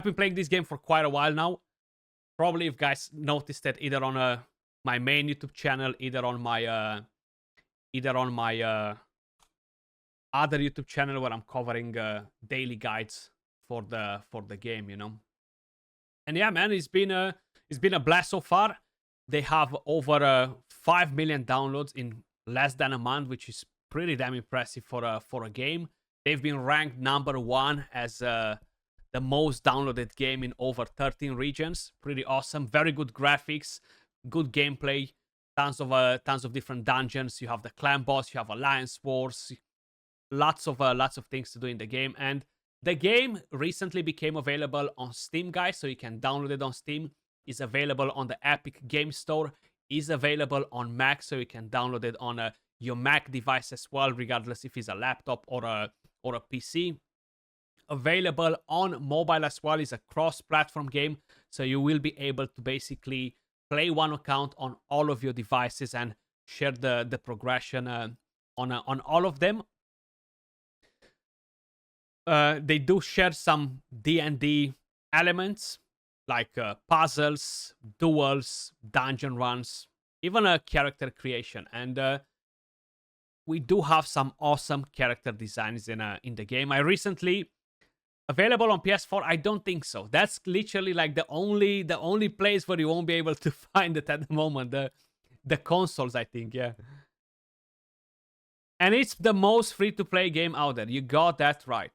been playing this game for quite a while now. Probably you guys noticed it either on my main YouTube channel, either on my other YouTube channel where I'm covering daily guides for the game, you know. And yeah, man, it's been a blast so far. They have over 5 million downloads in less than a month, which is pretty damn impressive for a game. They've been ranked #1 as the most downloaded game in over 13 regions. Pretty awesome. Very good graphics, good gameplay, tons of different dungeons. You have the clan boss, you have alliance wars, lots of things to do in the game. And the game recently became available on Steam, guys, so you can download it on Steam. It's available on the Epic Game Store. Is available on Mac, so you can download it on your Mac device as well, regardless if it's a laptop or a PC. Available on mobile as well. Is a cross-platform game, so you will be able to basically play one account on all of your devices and share the progression on all of them. They do share some D&D elements like puzzles, duels, dungeon runs, even a character creation, and we do have some awesome character designs in the game. I recently available on PS4. I don't think so. That's literally like the only place where you won't be able to find it at the moment. The consoles, I think, yeah. And it's the most free-to-play game out there. You got that right.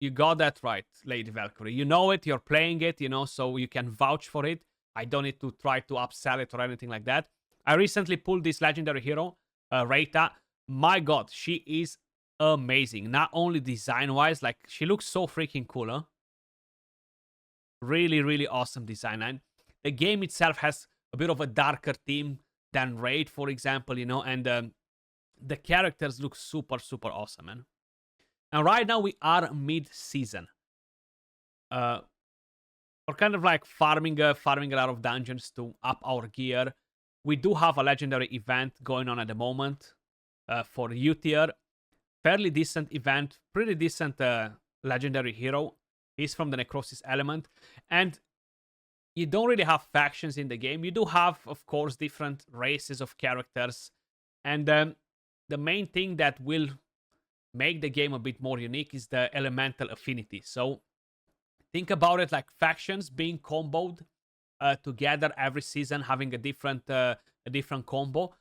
You got that right, Lady Valkyrie. You know it, you're playing it, you know, so you can vouch for it. I don't need to try to upsell it or anything like that. I recently pulled this legendary hero, Reita. My god, she is amazing. Not only design-wise, like, she looks so freaking cool, huh? Really, really awesome design. And the game itself has a bit of a darker theme than Raid, for example, you know, and the characters look super, super awesome, man. And right now we are mid-season. We're kind of like farming a lot of dungeons to up our gear. We do have a legendary event going on at the moment for U tier. Fairly decent event, pretty decent legendary hero. He's from the Necrosis element. And you don't really have factions in the game. You do have, of course, different races of characters. And the main thing that will make the game a bit more unique is the elemental affinity. So think about it like factions being comboed together every season, having a different combo.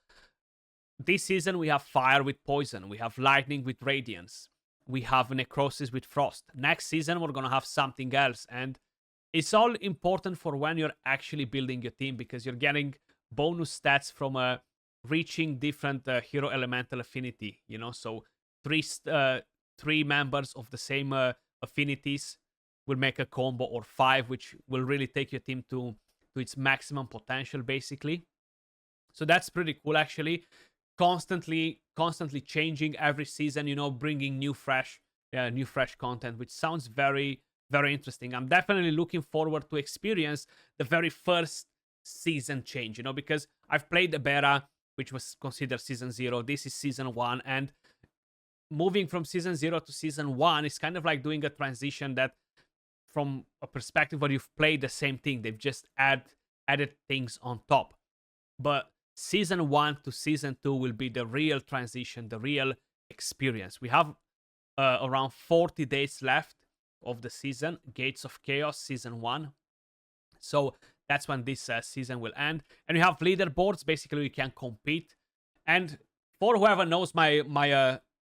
This season we have fire with poison, we have lightning with radiance, we have necrosis with frost. Next season we're gonna have something else, and it's all important for when you're actually building your team, because you're getting bonus stats from reaching different hero elemental affinity, you know. So three members of the same affinities will make a combo, or 5, which will really take your team to its maximum potential, basically. So that's pretty cool, actually. Constantly changing every season, you know, bringing new fresh content, which sounds very, very interesting. I'm definitely looking forward to experience the very first season change, you know, because I've played the beta, which was considered season 0. This is season 1, and moving from season 0 to season 1 is kind of like doing a transition that, from a perspective where you've played the same thing, they've just added things on top. But season 1 to season 2 will be the real transition, the real experience. We have around 40 days left of the season, Gates of Chaos season 1. So that's when this season will end. And you have leaderboards. Basically, you can compete. And for whoever knows my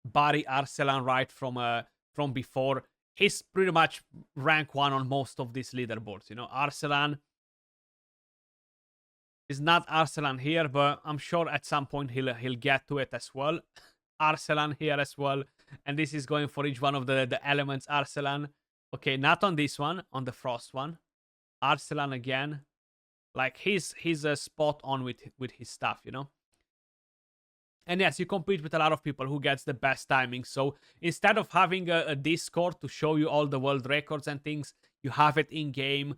buddy Arcelan, right, from before, he's pretty much rank 1 on most of these leaderboards. You know, Arcelan is not Arcelan here, but I'm sure at some point he'll get to it as well. Arcelan here as well. And this is going for each one of the elements. Arcelan. Okay, not on this one, on the frost one. Arcelan again. Like, he's spot on with his stuff, you know. And yes, you compete with a lot of people who gets the best timing. So instead of having a Discord to show you all the world records and things, you have it in game.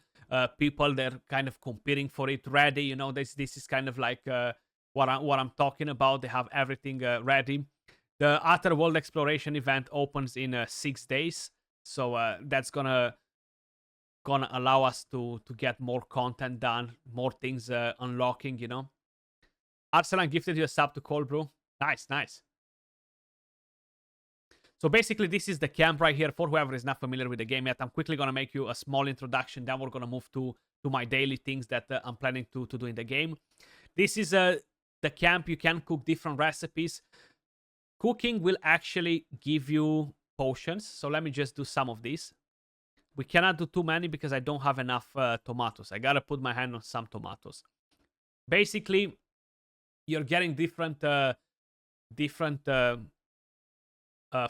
People, they're kind of competing for it ready. You know, this is kind of like what I'm talking about. They have everything ready. The Outer World Exploration event opens in 6 days. So that's gonna gonna allow us to get more content done, more things unlocking, you know. Arsalan gifted you a sub to Cold Brew. Nice, nice. So basically, this is the camp right here. For whoever is not familiar with the game yet, I'm quickly gonna make you a small introduction. Then we're gonna move to my daily things that I'm planning to do in the game. This is the camp. You can cook different recipes. Cooking will actually give you potions. So let me just do some of these. We cannot do too many because I don't have enough tomatoes. I gotta put my hand on some tomatoes. Basically, you're getting different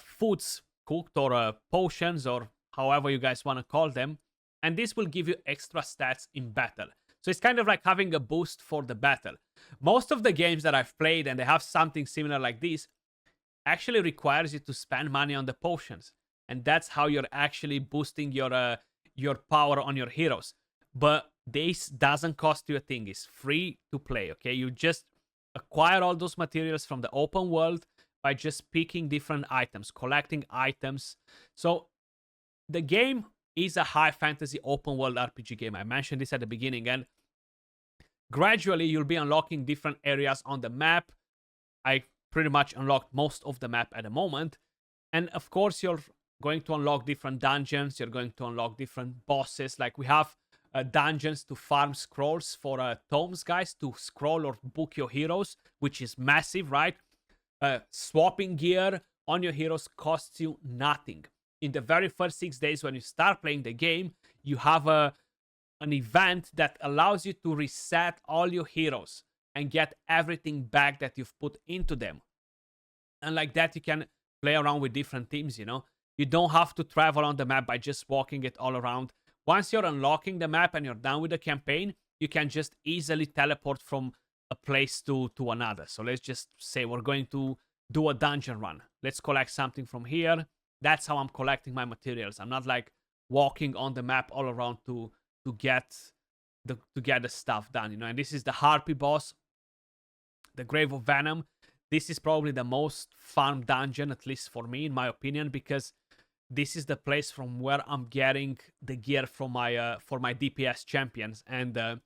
foods cooked, or potions, or however you guys want to call them, and this will give you extra stats in battle. So it's kind of like having a boost for the battle. Most of the games that I've played, and they have something similar like this, actually requires you to spend money on the potions, and that's how you're actually boosting your power on your heroes. But this doesn't cost you a thing. It's free to play, okay? You just acquire all those materials from the open world by just picking different items, collecting items. So the game is a high fantasy open world RPG game. I mentioned this at the beginning, and gradually you'll be unlocking different areas on the map. I pretty much unlocked most of the map at the moment. And of course, you're going to unlock different dungeons. You're going to unlock different bosses. Like we have dungeons to farm scrolls for tomes, guys, to scroll or book your heroes, which is massive, right? Swapping gear on your heroes costs you nothing. In the very first 6 days when you start playing the game, you have an event that allows you to reset all your heroes and get everything back that you've put into them. And like that, you can play around with different teams, you know? You don't have to travel on the map by just walking it all around. Once you're unlocking the map and you're done with the campaign, you can just easily teleport from a place to another. So let's just say we're going to do a dungeon run. Let's collect something from here. That's how I'm collecting my materials. I'm not like walking on the map all around to get the stuff done, you know. And this is the Harpy boss, the Grave of Venom. This is probably the most fun dungeon, at least for me, in my opinion, because this is the place from where I'm getting the gear for my DPS champions. And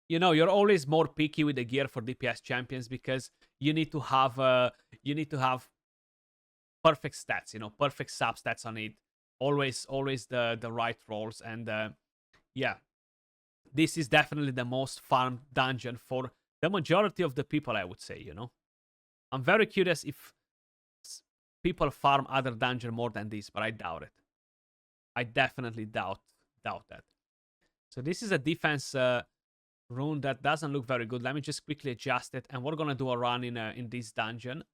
you know, you're always more picky with the gear for DPS champions because you need to have perfect stats, you know, perfect sub stats on it. Always the right rolls. And yeah, this is definitely the most fun dungeon for the majority of the people, I would say, you know. I'm very curious if people farm other dungeon more than this, but I doubt it. I definitely doubt that. So this is a defense rune that doesn't look very good. Let me just quickly adjust it, and we're gonna do a run in this dungeon.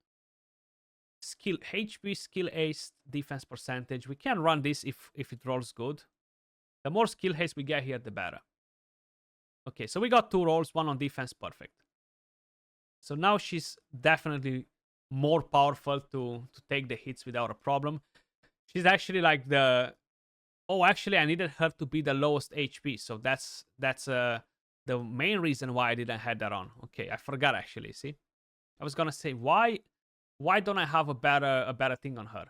Skill HP, skill haste, defense percentage. We can run this if it rolls good. The more skill haste we get here, the better. Okay, so we got 2 rolls, 1 on defense, perfect. So now she's definitely more powerful to take the hits without a problem. She's actually like the... Oh, actually, I needed her to be the lowest HP. So that's the main reason why I didn't have that on. Okay, I forgot actually, see? I was gonna say, why don't I have a better thing on her?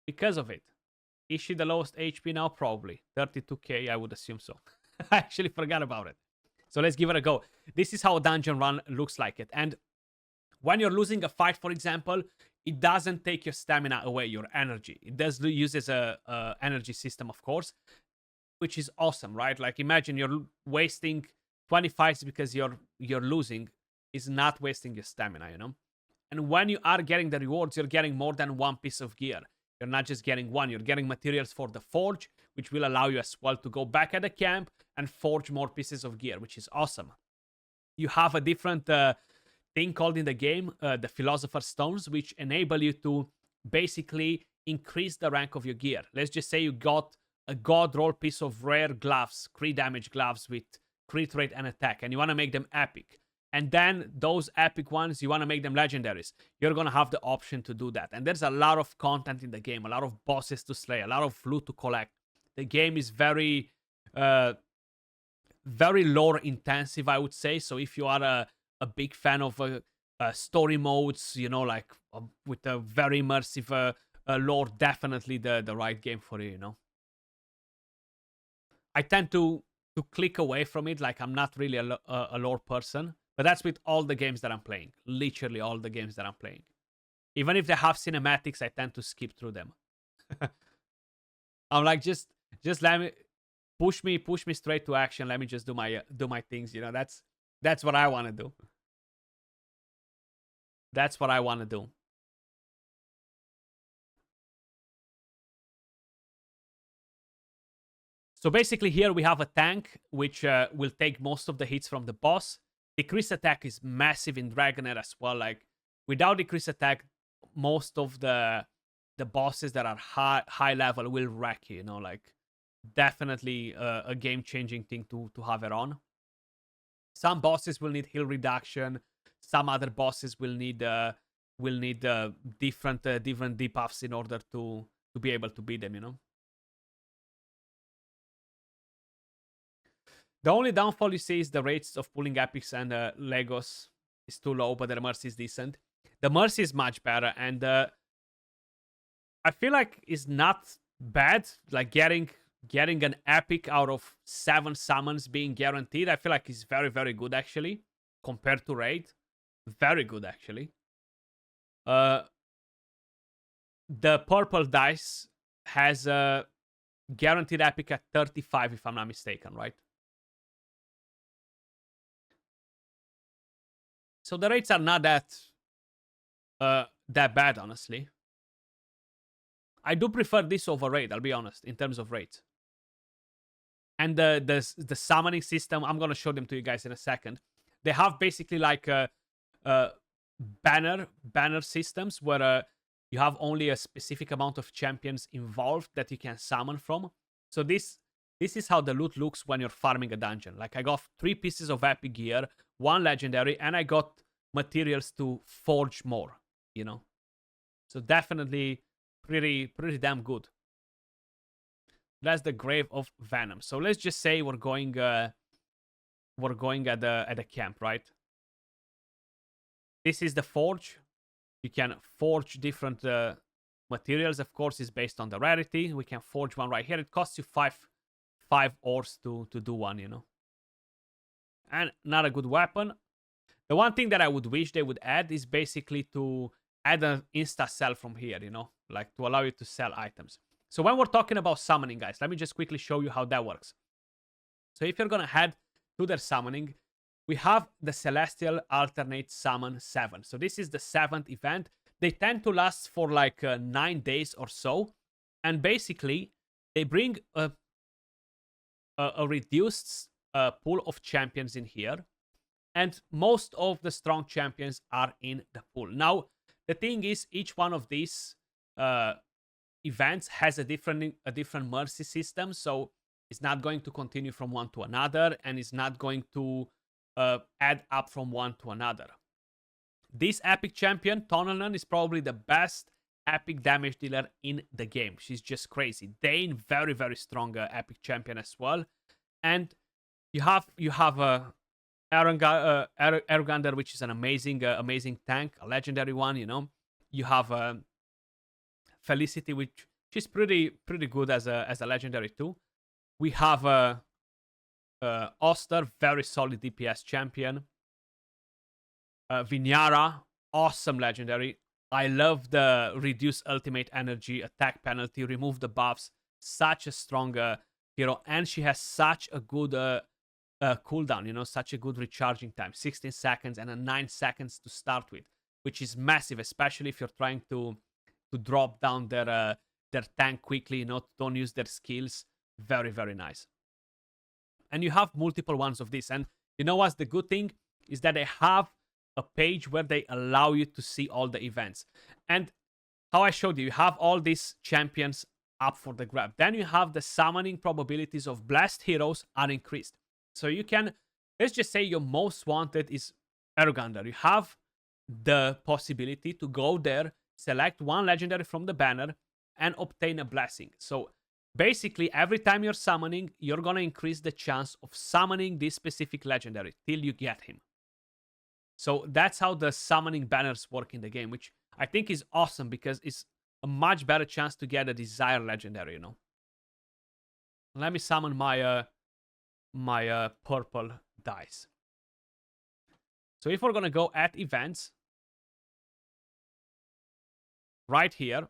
Because of it. Is she the lowest HP now? Probably. 32k, I would assume so. I actually forgot about it. So let's give it a go. This is how a dungeon run looks like it. And when you're losing a fight, for example, it doesn't take your stamina away, your energy. It does use as a energy system, of course, which is awesome, right? Like imagine you're wasting 20 fights because you're losing. Is not wasting your stamina, you know? And when you are getting the rewards, you're getting more than 1 piece of gear. You're not just getting 1, you're getting materials for the forge, which will allow you as well to go back at the camp and forge more pieces of gear, which is awesome. You have a different thing called in the game, the Philosopher's Stones, which enable you to basically increase the rank of your gear. Let's just say you got a god roll piece of rare gloves, crit damage gloves with crit rate and attack, and you want to make them epic. And then those epic ones, you want to make them legendaries. You're going to have the option to do that. And there's a lot of content in the game, a lot of bosses to slay, a lot of loot to collect. The game is very lore intensive, I would say. So if you are a big fan of story modes, you know, like with a very immersive lore, definitely the right game for you, you know. I tend to click away from it. Like I'm not really a lore person, but that's with all the games that I'm playing. Literally all the games that I'm playing. Even if they have cinematics, I tend to skip through them. I'm like, just let me push me straight to action. Let me just do my things. You know, that's what I want to do. That's what I want to do. So basically here we have a tank which will take most of the hits from the boss. Decrease attack is massive in Dragonheir as well. Like without decrease attack, most of the bosses that are high level will wreck you. You know, like definitely a game changing thing to have it on. Some bosses will need heal reduction. Some other bosses will need different debuffs in order to be able to beat them. You know. The only downfall you see is the rates of pulling epics and Legos is too low, but the mercy is decent. The mercy is much better, and I feel like it's not bad. Like getting an epic out of 7 summons being guaranteed, I feel like it's very, very good actually compared to raid. Very good actually. The purple dice has a guaranteed epic at 35, if I'm not mistaken, right? So the rates are not that bad, honestly. I do prefer this over raid, I'll be honest, in terms of rates. And the summoning system, I'm gonna show them to you guys in a second. They have basically like banner systems where you have only a specific amount of champions involved that you can summon from. So this is how the loot looks when you're farming a dungeon. Like I got 3 pieces of epic gear, 1 legendary, and I got materials to forge more, you know. So definitely pretty damn good. That's the Grave of Venom. So let's just say we're going at the camp, right? This is the forge. You can forge different materials. Of course, it's based on the rarity. We can forge one right here. It costs you 5 ores to do one, you know. And not a good weapon. The one thing that I would wish they would add is basically to add an insta sell from here, you know, like to allow you to sell items. So when we're talking about summoning, guys, let me just quickly show you how that works. So if you're gonna head to their summoning, we have the Celestial Alternate Summon 7. So this is the 7th event. They tend to last for like 9 days or so. And basically, they bring a reduced pool of champions in here. And most of the strong champions are in the pool. Now, the thing is, each one of these events has a different mercy system. So it's not going to continue from one to another. And it's not going to add up from one to another. This epic champion, Tonelon, is probably the best epic damage dealer in the game. She's just crazy. Dane, very, very strong epic champion as well. And you have Ergander, which is an amazing tank, a legendary one, you know. You have Felicity, which she's pretty good as a legendary too. We have Oster, very solid DPS champion. Vinyara, awesome legendary. I love the reduce ultimate energy, attack penalty, remove the buffs. Such a strong hero, and she has such a good cooldown, you know, such a good recharging time, 16 seconds and a 9 seconds to start with, which is massive, especially if you're trying to drop down their tank quickly, you know, don't use their skills. Very, very nice. And you have multiple ones of this, and you know what's the good thing is that they have a page where they allow you to see all the events. And how I showed you, you have all these champions up for the grab. Then you have the summoning probabilities of blessed heroes are increased. So you can, let's just say your most wanted is Ergander. You have the possibility to go there, select one legendary from the banner, and obtain a blessing. So basically, every time you're summoning, you're going to increase the chance of summoning this specific legendary till you get him. So that's how the summoning banners work in the game, which I think is awesome because it's a much better chance to get a desired legendary, you know. Let me summon my my purple dice. So if we're gonna go at events, right here,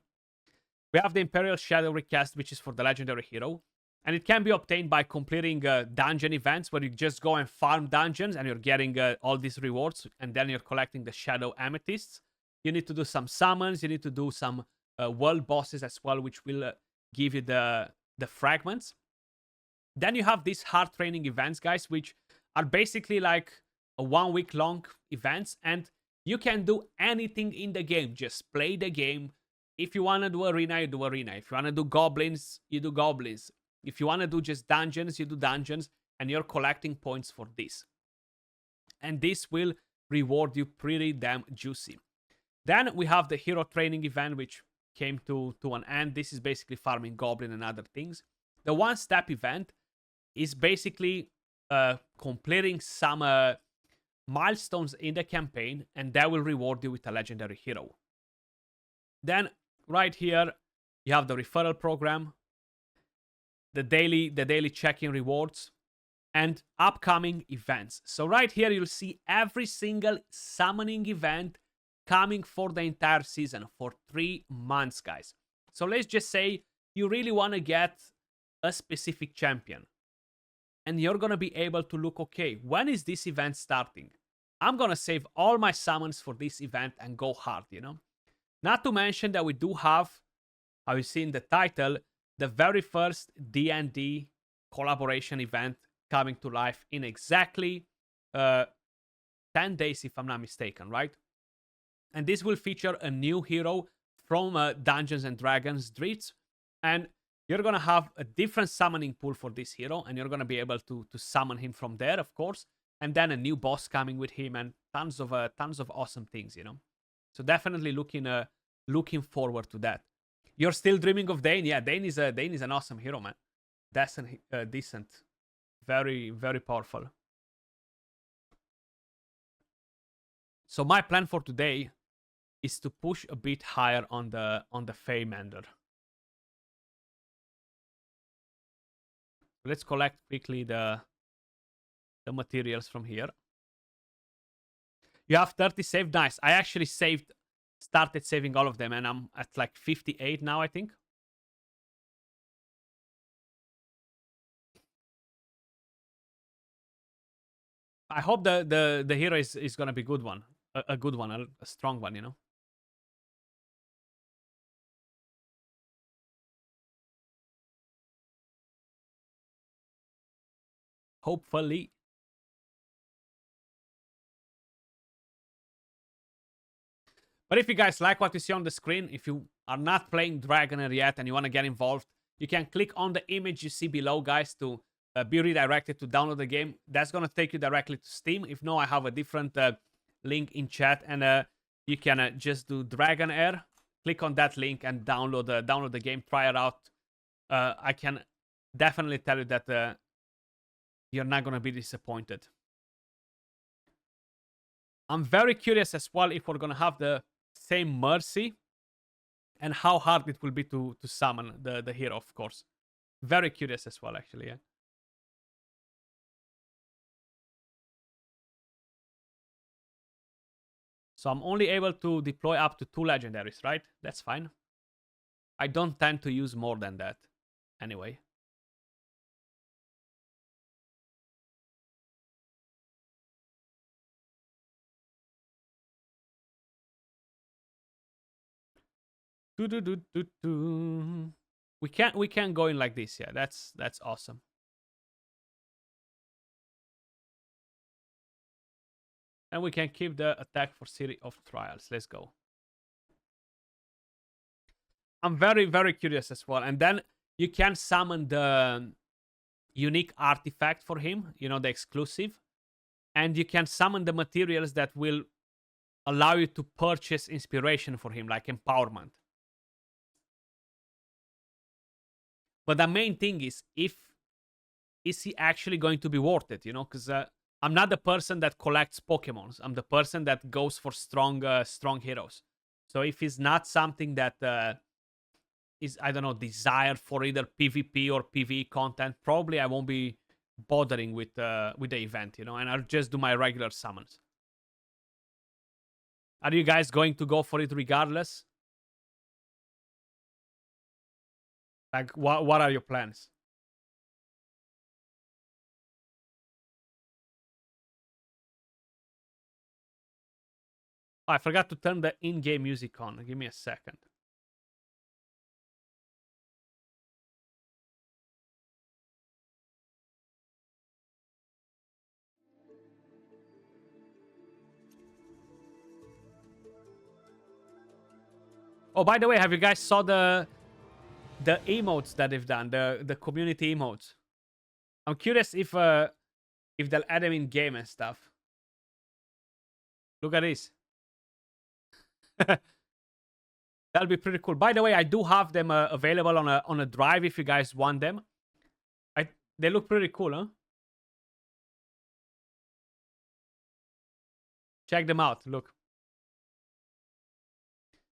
we have the Imperial Shadow recast, which is for the legendary hero. And it can be obtained by completing dungeon events where you just go and farm dungeons and you're getting all these rewards. And then you're collecting the Shadow Amethysts. You need to do some summons. You need to do some world bosses as well, which will give you the fragments. Then you have these hard training events, guys, which are basically like a 1 week long events. And you can do anything in the game. Just play the game. If you want to do arena, you do arena. If you want to do goblins, you do goblins. If you want to do just dungeons, you do dungeons. And you're collecting points for this. And this will reward you pretty damn juicy. Then we have the hero training event, which came to an end. This is basically farming goblin and other things. The one-step event is basically completing some milestones in the campaign, and that will reward you with a legendary hero. Then right here, you have the referral program, the daily check-in rewards, and upcoming events. So right here, you'll see every single summoning event coming for the entire season for 3 months, guys. So let's just say you really want to get a specific champion. And you're going to be able to look, okay, when is this event starting? I'm going to save all my summons for this event and go hard, you know? Not to mention that we do have, how you see in the title, the very first D&D collaboration event coming to life in exactly 10 days, if I'm not mistaken, right? And this will feature a new hero from Dungeons and Dragons Dritz. And you're going to have a different summoning pool for this hero. And you're going to be able to summon him from there, of course. And then a new boss coming with him and tons of awesome things, you know. So definitely looking forward to that. You're still dreaming of Dane? Yeah, Dane is an awesome hero, man. That's decent. Very, very powerful. So my plan for today is to push a bit higher on the Fey Meander. Let's collect quickly the materials from here. You have 30 saved. Nice. I actually started saving all of them, and I'm at like 58 now, I think. I hope the hero is gonna be good one. A good one, a strong one, you know. Hopefully. But if you guys like what you see on the screen, if you are not playing Dragonheir yet and you want to get involved, you can click on the image you see below, guys, to be redirected to download the game. That's going to take you directly to Steam. If no, I have a different link in chat, and you can just do Dragonheir. Click on that link and download the game, try it out. I can definitely tell you that you're not going to be disappointed. I'm very curious as well if we're going to have the same mercy and how hard it will be to summon the hero, of course. Very curious as well, actually, yeah. So I'm only able to deploy up to 2 legendaries, right? That's fine. I don't tend to use more than that anyway. We can go in like this, yeah. That's awesome. And we can keep the attack for City of Trials. Let's go. I'm very, very curious as well. And then you can summon the unique artifact for him, you know, the exclusive. And you can summon the materials that will allow you to purchase inspiration for him, like empowerment. But the main thing is he actually going to be worth it, you know? Because I'm not the person that collects Pokemons. I'm the person that goes for strong heroes. So if it's not something that I don't know, desired for either PvP or PvE content, probably I won't be bothering with the event, you know, and I'll just do my regular summons. Are you guys going to go for it regardless? Like, what are your plans? Oh, I forgot to turn the in-game music on. Give me a second. Oh, by the way, have you guys saw the emotes that they've done, the community emotes? I'm curious if they'll add them in game and stuff. Look at this. That'll be pretty cool. By the way, I do have them available on a drive if you guys want them. They look pretty cool, huh? Check them out. Look.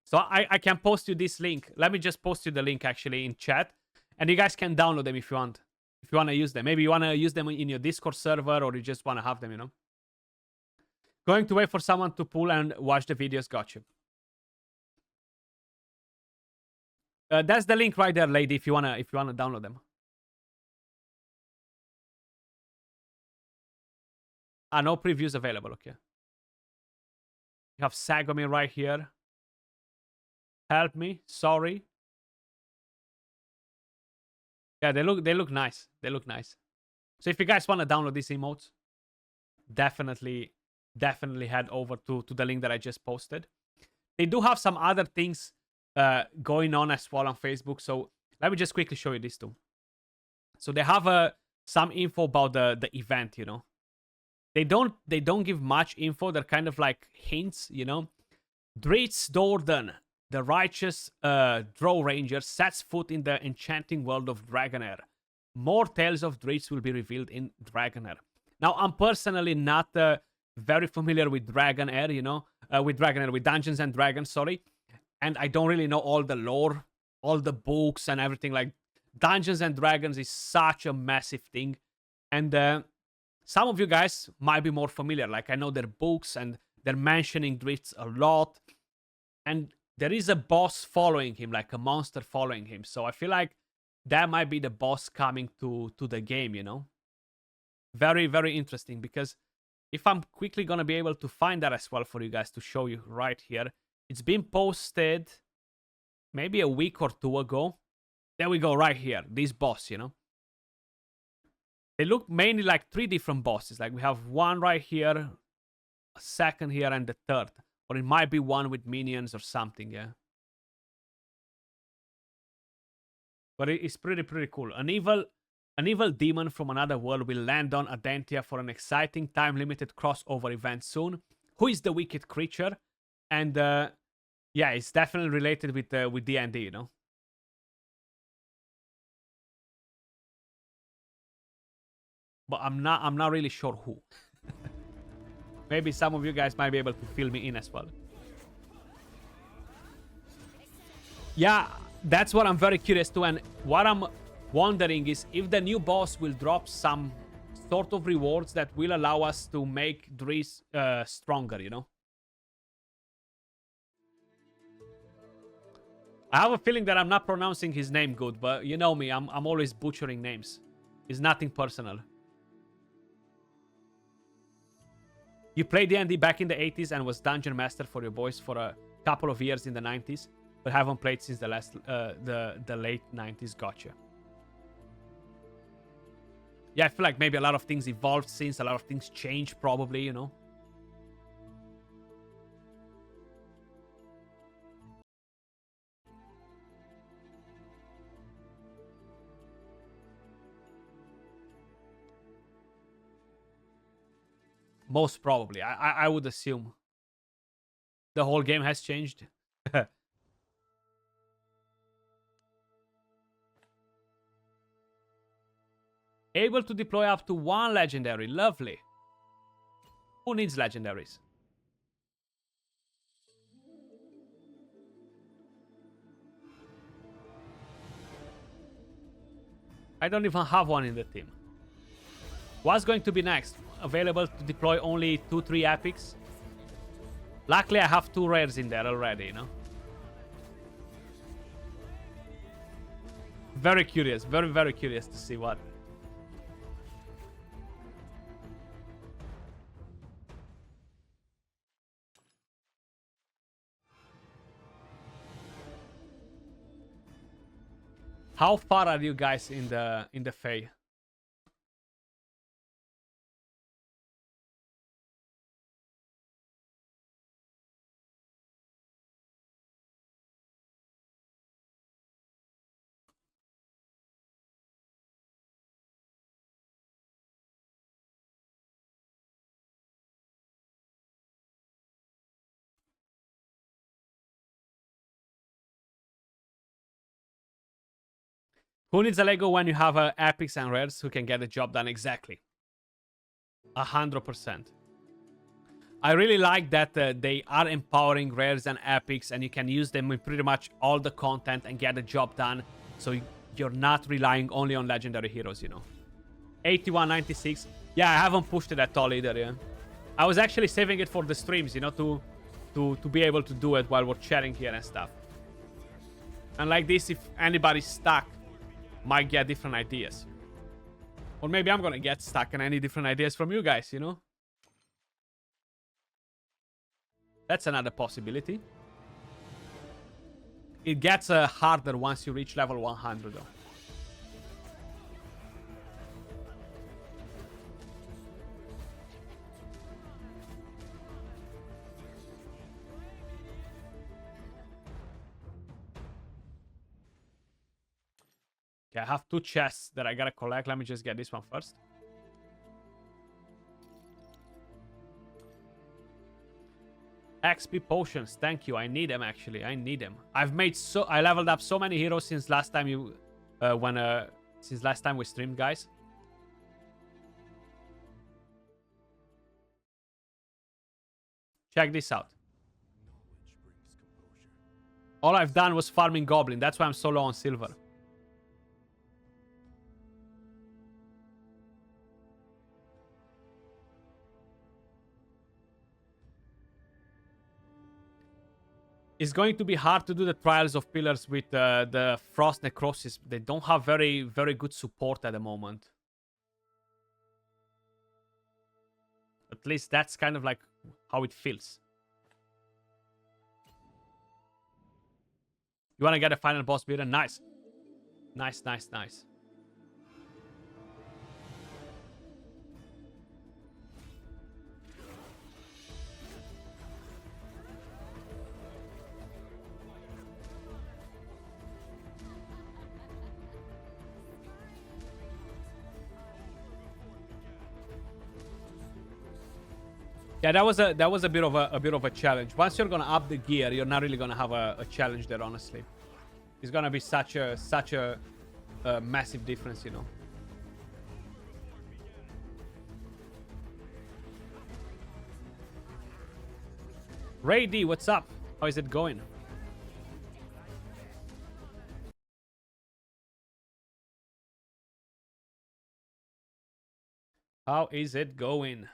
So I can post you this link. Let me just post you the link actually in chat, and you guys can download them if you want. If you want to use them, maybe you want to use them in your Discord server, or you just want to have them, you know. Going to wait for someone to pull and watch the videos. Gotcha. That's the link right there, lady. If you wanna download them. No previews available. Okay. You have Sagomir right here. Help me. Sorry. Yeah, they look nice. They look nice. So if you guys want to download these emotes, definitely head over to the link that I just posted. They do have some other things going on as well on Facebook. So let me just quickly show you this too. So they have some info about the event, you know. They don't give much info. They're kind of like hints, you know. Dritz Dorden, the righteous Drow Ranger, sets foot in the enchanting world of Dragonheir. More tales of Dritz will be revealed in Dragonheir. Now, I'm personally not very familiar with Dragonheir, you know, with Dungeons and Dragons, sorry. And I don't really know all the lore, all the books and everything. Like, Dungeons and Dragons is such a massive thing. And some of you guys might be more familiar. Like, I know their books and they're mentioning Dritz a lot. And there is a boss following him, like a monster following him. So I feel like that might be the boss coming to the game, you know? Very, very interesting, because if I'm quickly going to be able to find that as well for you guys to show you right here. It's been posted maybe a week or two ago. There we go, right here. This boss, you know? They look mainly like 3 different bosses. Like we have one right here, a second here, and the third. Or it might be one with minions or something, yeah. But it's pretty cool. An evil demon from another world will land on Adentia for an exciting time-limited crossover event soon. Who is the wicked creature? And yeah, it's definitely related with D&D, you know. But I'm not really sure who. Maybe some of you guys might be able to fill me in as well. Yeah, that's what I'm very curious to. And what I'm wondering is if the new boss will drop some sort of rewards that will allow us to make Dritz stronger, you know? I have a feeling that I'm not pronouncing his name good, but you know me, I'm always butchering names. It's nothing personal. You played D&D back in the 80s and was Dungeon Master for your boys for a couple of years in the 90s, but haven't played since the late 90s. Gotcha. Yeah, I feel like maybe a lot of things evolved since, a lot of things changed probably, you know? Most probably. I would assume. The whole game has changed. Able to deploy up to 1 legendary. Lovely. Who needs legendaries? I don't even have one in the team. What's going to be next? Available to deploy only 2-3 epics? Luckily, I have 2 rares in there already, you know? Very curious. Very, very curious to see what. How far are you guys in the Fey? Who needs a Lego when you have epics and rares who can get the job done? Exactly. 100%. I really like that they are empowering rares and epics, and you can use them in pretty much all the content and get the job done. So you're not relying only on legendary heroes, you know. 8196. Yeah, I haven't pushed it at all either, yeah. I was actually saving it for the streams, you know, to be able to do it while we're chatting here and stuff. And like this, if anybody's stuck, might get different ideas. Or maybe I'm gonna get stuck and I need different ideas from you guys, you know? That's another possibility. It gets harder once you reach level 100, though. Okay, I have 2 chests that I gotta collect. Let me just get this one first. XP potions, thank you. I need them actually. I need them. I leveled up so many heroes since last time since last time we streamed, guys. Check this out. All I've done was farming goblin. That's why I'm so low on silver. It's going to be hard to do the Trials of Pillars with the Frost Necrosis. They don't have very, very good support at the moment. At least that's kind of like how it feels. You want to get a final boss beater? Nice. Nice, nice, nice. Yeah, that was a bit of a challenge. Once you're gonna up the gear, you're not really gonna have a challenge there, honestly. It's gonna be such a massive difference, you know. Ray D, what's up? How is it going? How is it going?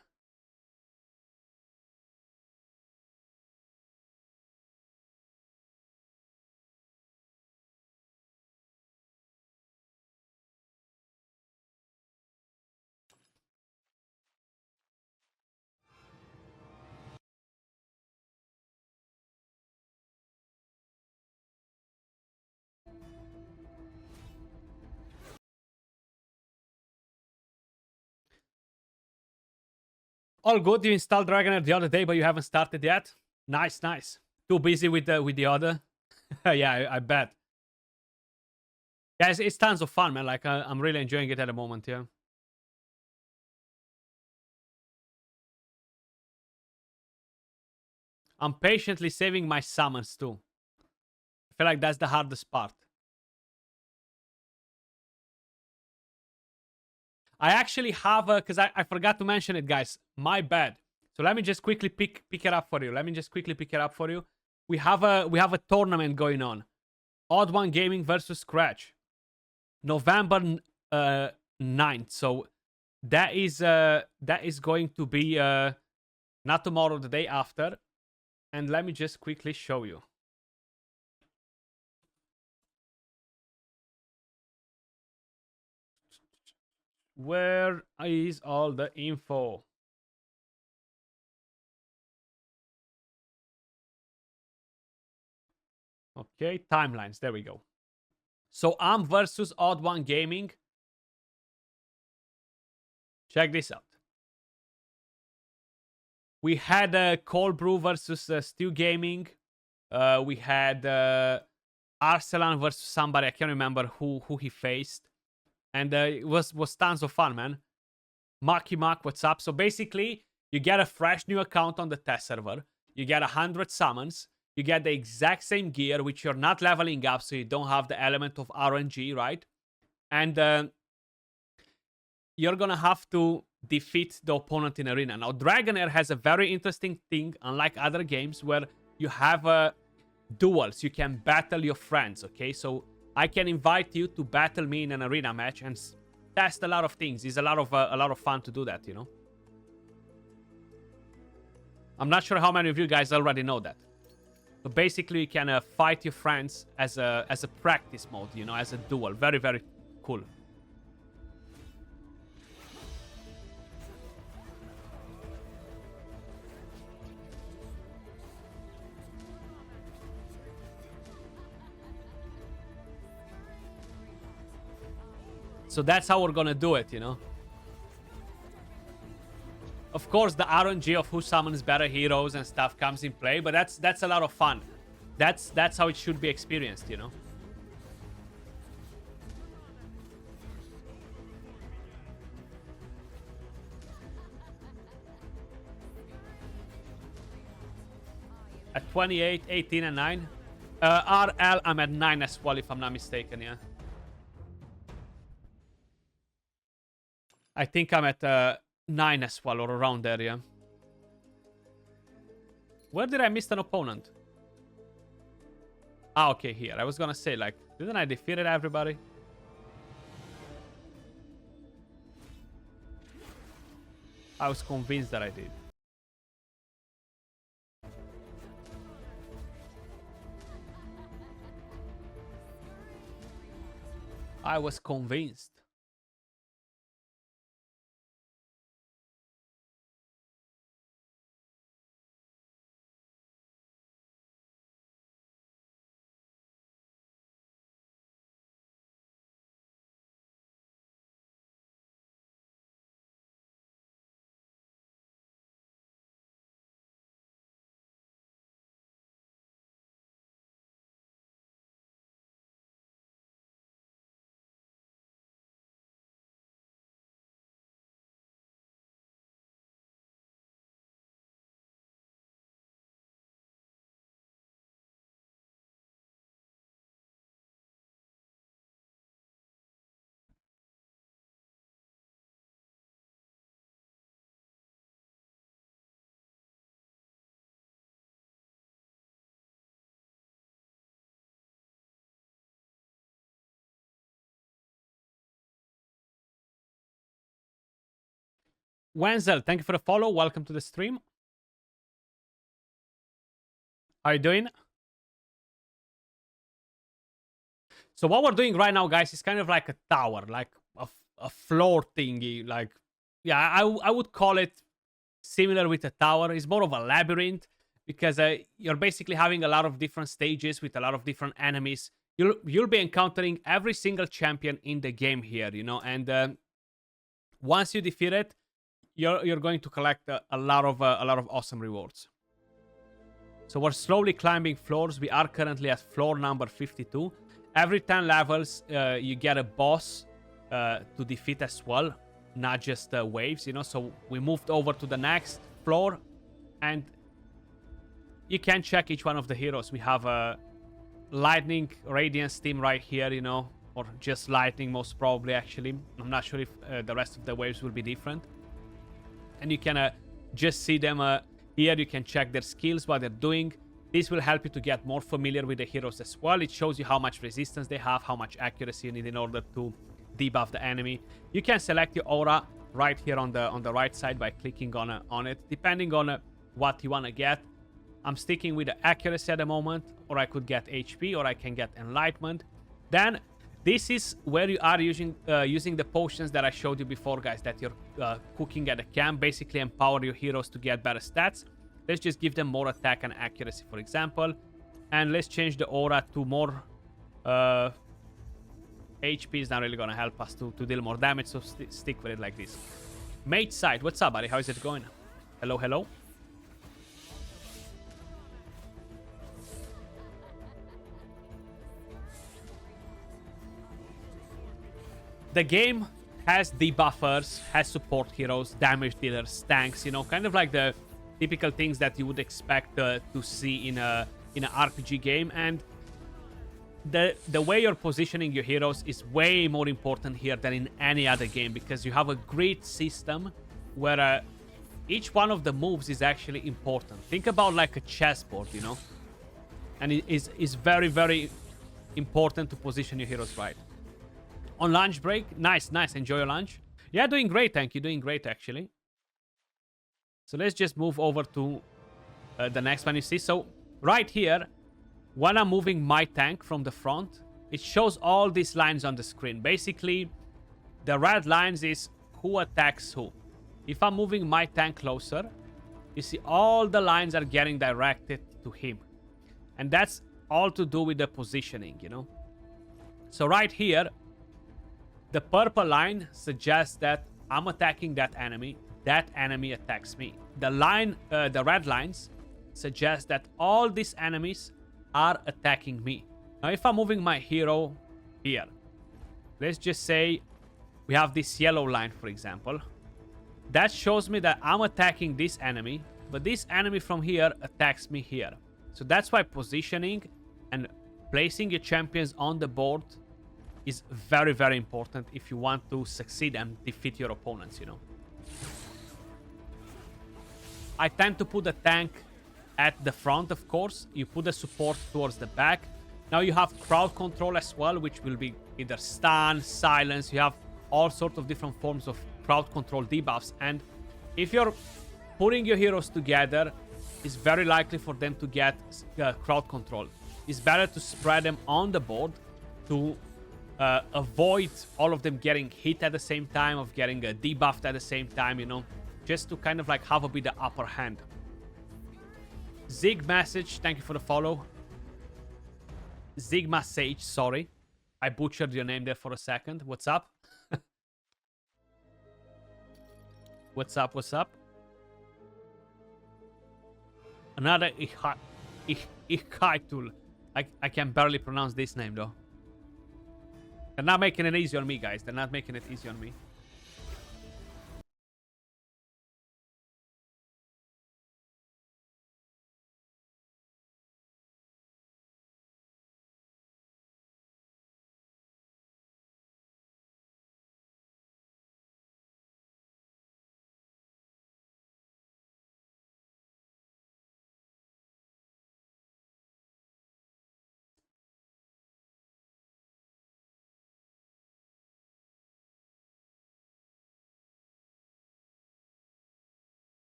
All good. You installed Dragonheir the other day, but you haven't started yet. Nice, nice. Too busy with the other. Yeah, I bet. Guys, it's tons of fun, man. Like I'm really enjoying it at the moment. Yeah. I'm patiently saving my summons too. I feel like that's the hardest part. I actually have because I forgot to mention it, guys. My bad. So let me just quickly pick it up for you. We have a tournament going on. Odd One Gaming versus Skratch. November 9th. So that is going to be not tomorrow, the day after. And let me just quickly show you. Where is all the info? Okay, timelines. There we go. So versus Odd One Gaming. Check this out. We had Cold Brew versus Stew Gaming. We had Arsalan versus somebody. I can't remember who he faced. And it was tons of fun, man. Maki Mak, what's up? So basically, you get a fresh new account on the test server. You get 100 summons. You get the exact same gear, which you're not leveling up, so you don't have the element of RNG, right? And you're gonna have to defeat the opponent in arena. Now, Dragonheir has a very interesting thing, unlike other games, where you have duels. You can battle your friends, okay? So I can invite you to battle me in an arena match and test a lot of things. It's a lot of fun to do that, you know? I'm not sure how many of you guys already know that. So basically, you can fight your friends as a practice mode, you know, as a duel. Very, very cool. So that's how we're gonna do it, you know. Of course, the RNG of who summons better heroes and stuff comes in play, but that's a lot of fun. That's how it should be experienced, you know. At 28, 18, and 9. RL, I'm at 9 as well, if I'm not mistaken, yeah. I think I'm at 9 as well, or around there, yeah. Where did I miss an opponent? Ah, okay, here. I was gonna say, like, didn't I defeat everybody? I was convinced that I did. I was convinced. Wenzel, thank you for the follow. Welcome to the stream. How are you doing? So what we're doing right now, guys, is kind of like a tower, like a floor thingy. Like, yeah, I would call it similar with a tower. It's more of a labyrinth because you're basically having a lot of different stages with a lot of different enemies. You'll be encountering every single champion in the game here, you know, and once you defeat it, you're going to collect a lot of awesome rewards. So we're slowly climbing floors. We are currently at floor number 52. Every 10 levels, you get a boss to defeat as well, not just waves, you know. So we moved over to the next floor, and you can check each one of the heroes. We have a Lightning Radiance team right here, you know, or just Lightning most probably, actually. I'm not sure if the rest of the waves will be different. And you can just see them here. You can check their skills, what they're doing. This will help you to get more familiar with the heroes as well. It shows you how much resistance they have, how much accuracy you need in order to debuff the enemy. You can select your aura right here on the right side by clicking on it, depending on what you want to get. I'm sticking with the accuracy at the moment, or I could get HP, or I can get enlightenment. Then this is where you are using the potions that I showed you before, guys, that you're cooking at the camp. Basically empower your heroes to get better stats. Let's just give them more attack and accuracy, for example. And let's change the aura to more HP. Is not really going to help us to deal more damage, so stick with it like this. Mage side, what's up, buddy? How is it going? Hello, hello. The game has debuffers, has support heroes, damage dealers, tanks, you know, kind of like the typical things that you would expect to see in an RPG game. And the way you're positioning your heroes is way more important here than in any other game, because you have a grid system where each one of the moves is actually important. Think about like a chessboard, you know, and it is very, very important to position your heroes right. On lunch break, nice. Enjoy your lunch. Yeah, doing great, thank you. Doing great, actually. So let's just move over to the next one you see. So right here, when I'm moving my tank from the front, it shows all these lines on the screen. Basically, the red lines is who attacks who. If I'm moving my tank closer, you see all the lines are getting directed to him. And that's all to do with the positioning, you know. So right here, the purple line suggests that I'm attacking that enemy attacks me. The red lines suggest that all these enemies are attacking me. Now, if I'm moving my hero here, let's just say we have this yellow line, for example. That shows me that I'm attacking this enemy, but this enemy from here attacks me here. So that's why positioning and placing your champions on the board is very, very important if you want to succeed and defeat your opponents, you know. I tend to put the tank at the front, of course. You put the support towards the back. Now you have crowd control as well, which will be either stun, silence. You have all sorts of different forms of crowd control debuffs. And if you're putting your heroes together, it's very likely for them to get crowd control. It's better to spread them on the board to avoid all of them getting hit at the same time, of getting debuffed at the same time, you know, just to kind of like have a bit of upper hand. Zig message, thank you for the follow. Zigma Sage, sorry, I butchered your name there for a second. What's up? What's up? Another Ikaitul. I can barely pronounce this name though. They're not making it easy on me, guys. They're not making it easy on me.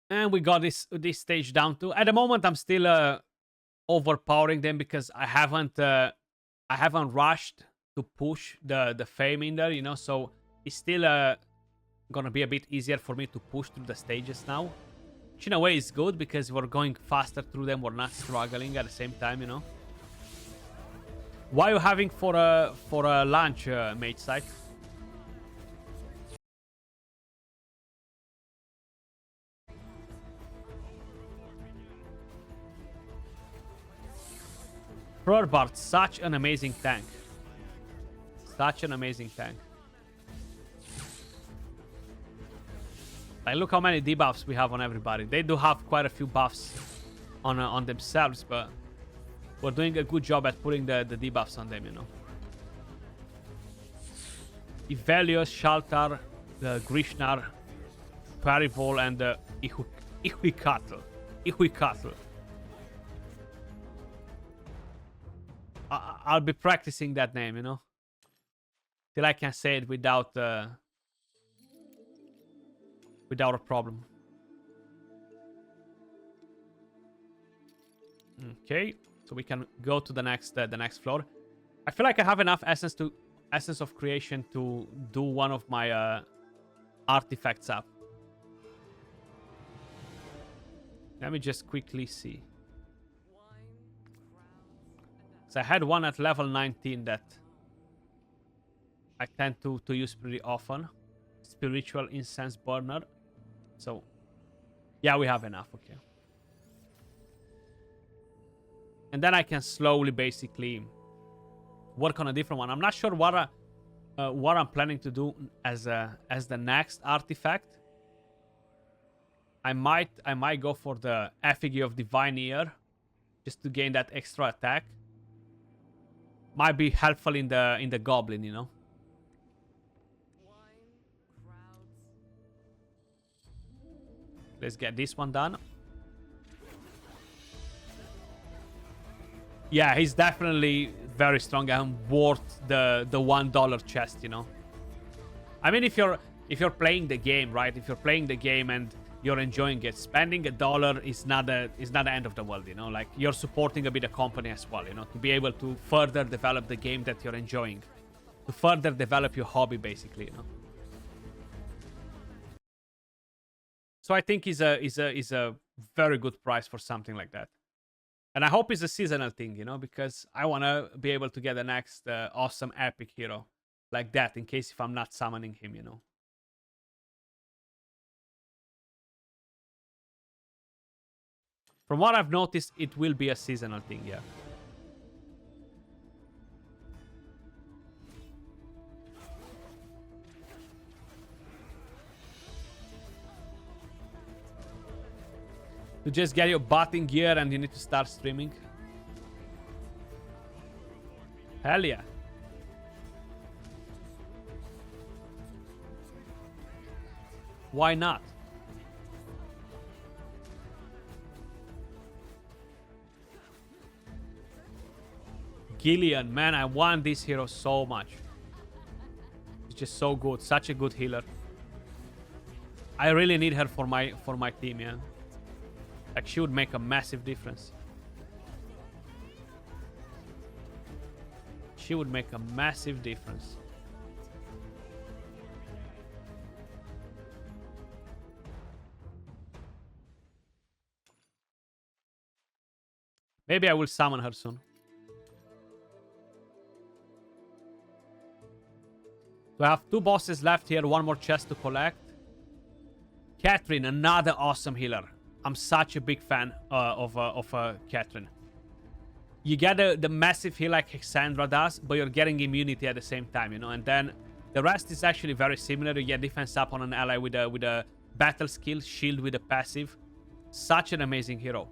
And we got this stage down too. At the moment, I'm still overpowering them because I haven't rushed to push the Fey Meander, you know. So it's still gonna be a bit easier for me to push through the stages now, which in a way is good because we're going faster through them. We're not struggling at the same time, you know. What are you having for a lunch, mate side? Furbart, such an amazing tank. Such an amazing tank. Like, look how many debuffs we have on everybody. They do have quite a few buffs on themselves, but we're doing a good job at putting the debuffs on them, you know. Ivelios, Shaltar, the Grishnar, Parivol, and the Ihuikatl. I'll be practicing that name, you know, till I can say it without without a problem. Okay, so we can go to the next floor. I feel like I have enough essence of creation to do one of my artifacts up. Let me just quickly see. So I had one at level 19 that I tend to use pretty often. Spiritual Incense Burner. So, yeah, we have enough, okay. And then I can slowly, basically, work on a different one. I'm not sure what I'm planning to do as the next artifact. I might go for the Effigy of Divine Ear, just to gain that extra attack. Might be helpful in the Goblin, you know. Let's get this one done. Yeah, he's definitely very strong and worth the $1 chest, you know. I mean, if you're playing the game, right? If you're playing the game and you're enjoying it, spending $1 is not the end of the world, you know. Like, you're supporting a bit of company as well, you know, to be able to further develop the game that you're enjoying, to further develop your hobby, basically, you know. So I think is a very good price for something like that. And I hope it's a seasonal thing, you know, because I want to be able to get the next awesome epic hero like that in case if I'm not summoning him, you know. From what I've noticed, it will be a seasonal thing, yeah. To just get your butt in gear and you need to start streaming. Hell yeah. Why not? Gillian, man, I want this hero so much. It's just so good, such a good healer. I really need her for my team, yeah. Like, she would make a massive difference. She would make a massive difference. Maybe I will summon her soon. So I have 2 bosses left here, 1 more chest to collect. Catherine, another awesome healer. I'm such a big fan of Catherine. You get the massive heal like Hexandra does, but you're getting immunity at the same time, you know. And then the rest is actually very similar. You get defense up on an ally with a battle skill, shield with a passive. Such an amazing hero.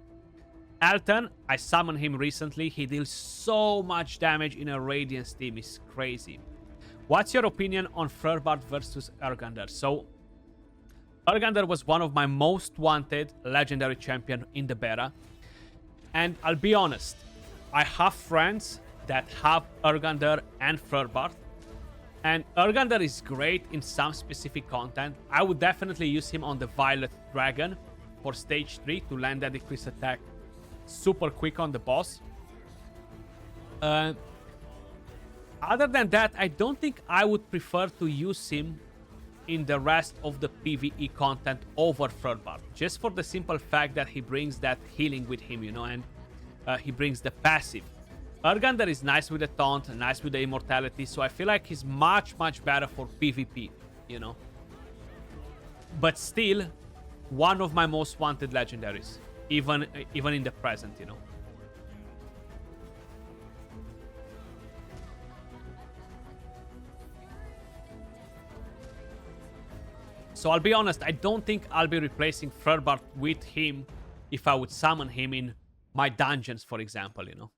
Elton, I summoned him recently. He deals so much damage in a Radiance team. It's crazy. What's your opinion on Feuerbart versus Urgander? So, Urgander was one of my most wanted legendary champion in the beta. And I'll be honest, I have friends that have Urgander and Feuerbart. And Urgander is great in some specific content. I would definitely use him on the Violet Dragon for stage 3 to land that decrease attack super quick on the boss. Other than that, I don't think I would prefer to use him in the rest of the PvE content over Feuerbart. Just for the simple fact that he brings that healing with him, you know, and he brings the passive. Urgander is nice with the taunt, nice with the immortality, so I feel like he's much, much better for PvP, you know. But still, one of my most wanted legendaries, even in the present, you know. So I'll be honest, I don't think I'll be replacing Feuerbart with him if I would summon him in my dungeons, for example, you know.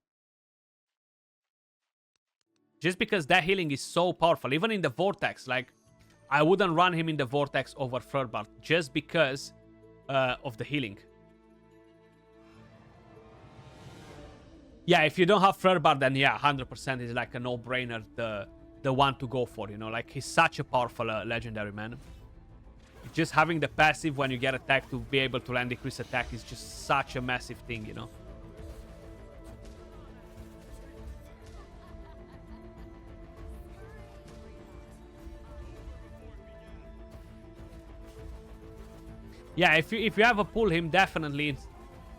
Just because that healing is so powerful, even in the Vortex, like, I wouldn't run him in the Vortex over Feuerbart just because of the healing. Yeah, if you don't have Furbar, then yeah, 100% is like a no-brainer, the one to go for, you know? Like, he's such a powerful legendary, man. Just having the passive when you get attacked to be able to land decrease attack is just such a massive thing, you know? Yeah, if you ever pull him, definitely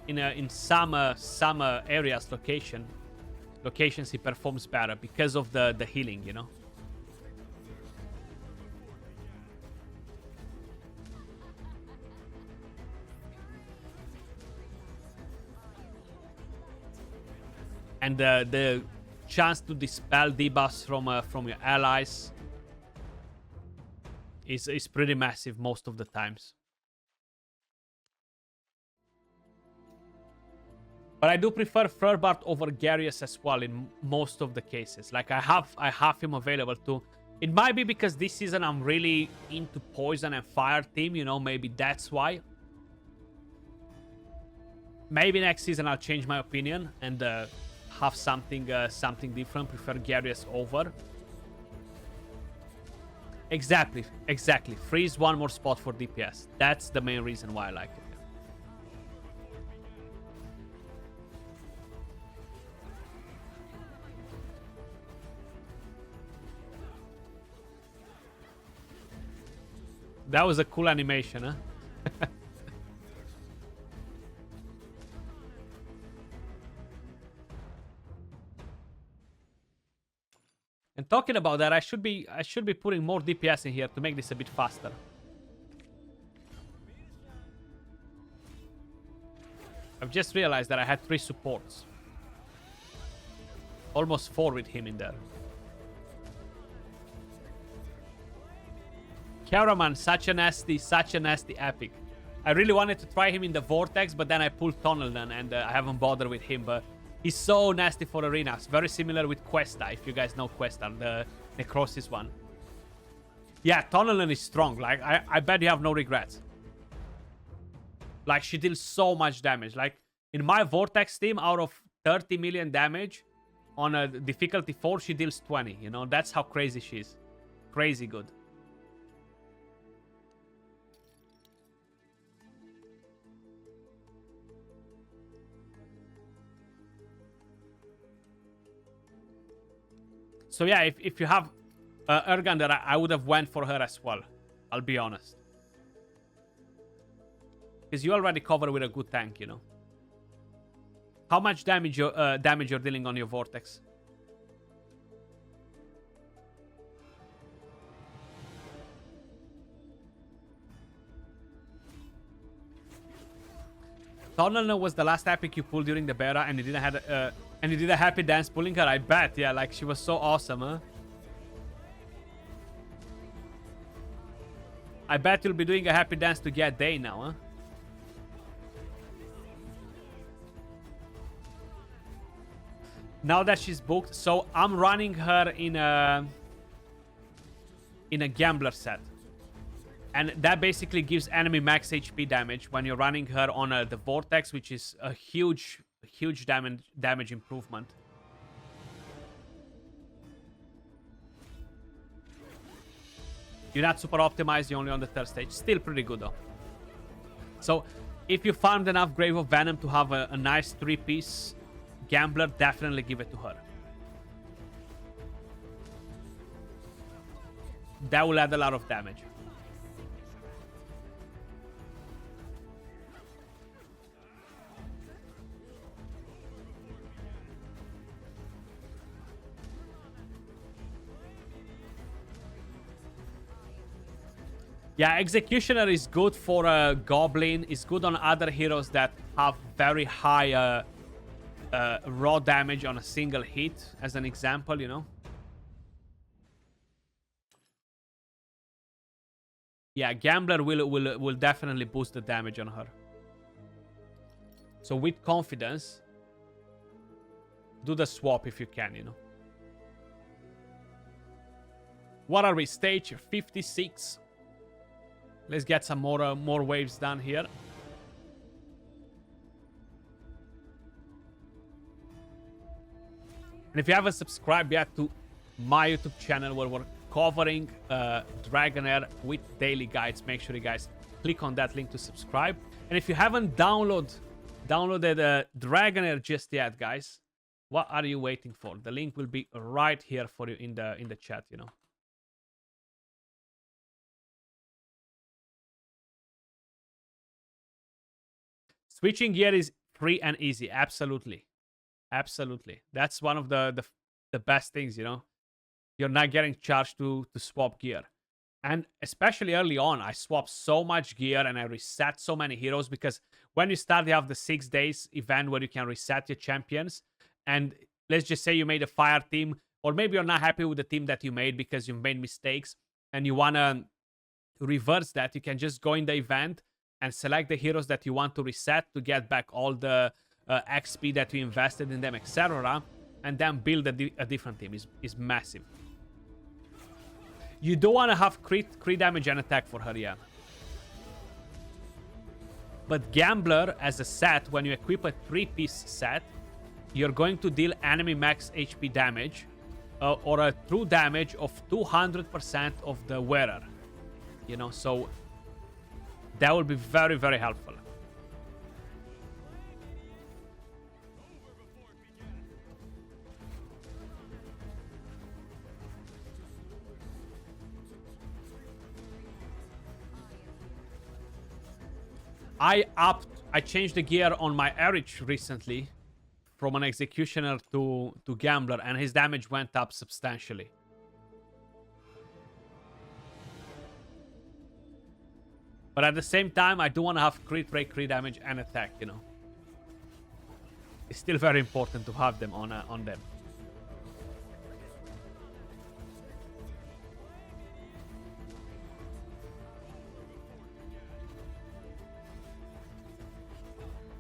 in some areas locations he performs better because of the healing, you know. And the chance to dispel debuffs from your allies is pretty massive most of the times. But I do prefer Furbart over Garius as well in most of the cases. Like, I have him available too. It might be because this season I'm really into Poison and Fire team, you know, maybe that's why. Maybe next season I'll change my opinion and have something different, prefer Garius over. Exactly. Freeze one more spot for DPS. That's the main reason why I like it. That was a cool animation, huh? And talking about that, I should be putting more DPS in here to make this a bit faster. I've just realized that I had 3 supports. Almost 4 with him in there. Karaman, such a nasty epic. I really wanted to try him in the Vortex, but then I pulled Tunnelman and I haven't bothered with him, but he's so nasty for arenas. Very similar with Questa, if you guys know Questa, the Necrosis one. Yeah, Tunnelman is strong. Like, I bet you have no regrets. Like, she deals so much damage. Like, in my Vortex team, out of 30 million damage on a difficulty 4, she deals 20. You know, that's how crazy she is. Crazy good. So yeah, if you have Urgander, I would have went for her as well. I'll be honest. Because you already cover with a good tank, you know. How much damage you're dealing on your Vortex? Tunnel was the last epic you pulled during the beta, and you did a happy dance pulling her. I bet, yeah, like she was so awesome, huh? I bet you'll be doing a happy dance to get Day now, huh? Now that she's booked, so I'm running her in a Gambler set. And that basically gives enemy max HP damage when you're running her on the Vortex, which is a huge damage improvement. You're not super optimized, you're only on the 3rd stage. Still pretty good though. So if you farmed enough Grave of Venom to have a nice 3-piece Gambler, definitely give it to her. That will add a lot of damage. Yeah, Executioner is good for a Goblin. It's good on other heroes that have very high raw damage on a single hit, as an example, you know. Yeah, Gambler will definitely boost the damage on her. So with confidence, do the swap if you can, you know. What are we? Stage 56. Let's get some more waves done here. And if you haven't subscribed yet to my YouTube channel where we're covering Dragonheir with daily guides, make sure you guys click on that link to subscribe. And if you haven't downloaded Dragonheir just yet, guys, what are you waiting for? The link will be right here for you in the chat, you know. Switching gear is free and easy. Absolutely. Absolutely. That's one of the best things, you know. You're not getting charged to swap gear. And especially early on, I swapped so much gear and I reset so many heroes because when you start, you have the 6 days event where you can reset your champions. And let's just say you made a fire team, or maybe you're not happy with the team that you made because you made mistakes and you want to reverse that. You can just go in the event and select the heroes that you want to reset to get back all the XP that you invested in them, etc. And then build a different team. Is massive. You do want to have crit damage and attack for her, yeah. But Gambler as a set, when you equip a 3-piece set, you're going to deal enemy max HP damage or a true damage of 200% of the wearer. You know, so that will be very, very helpful. I changed the gear on my Erich recently from an Executioner to Gambler, and his damage went up substantially. But at the same time, I do want to have crit rate, crit damage, and attack, you know. It's still very important to have them on them.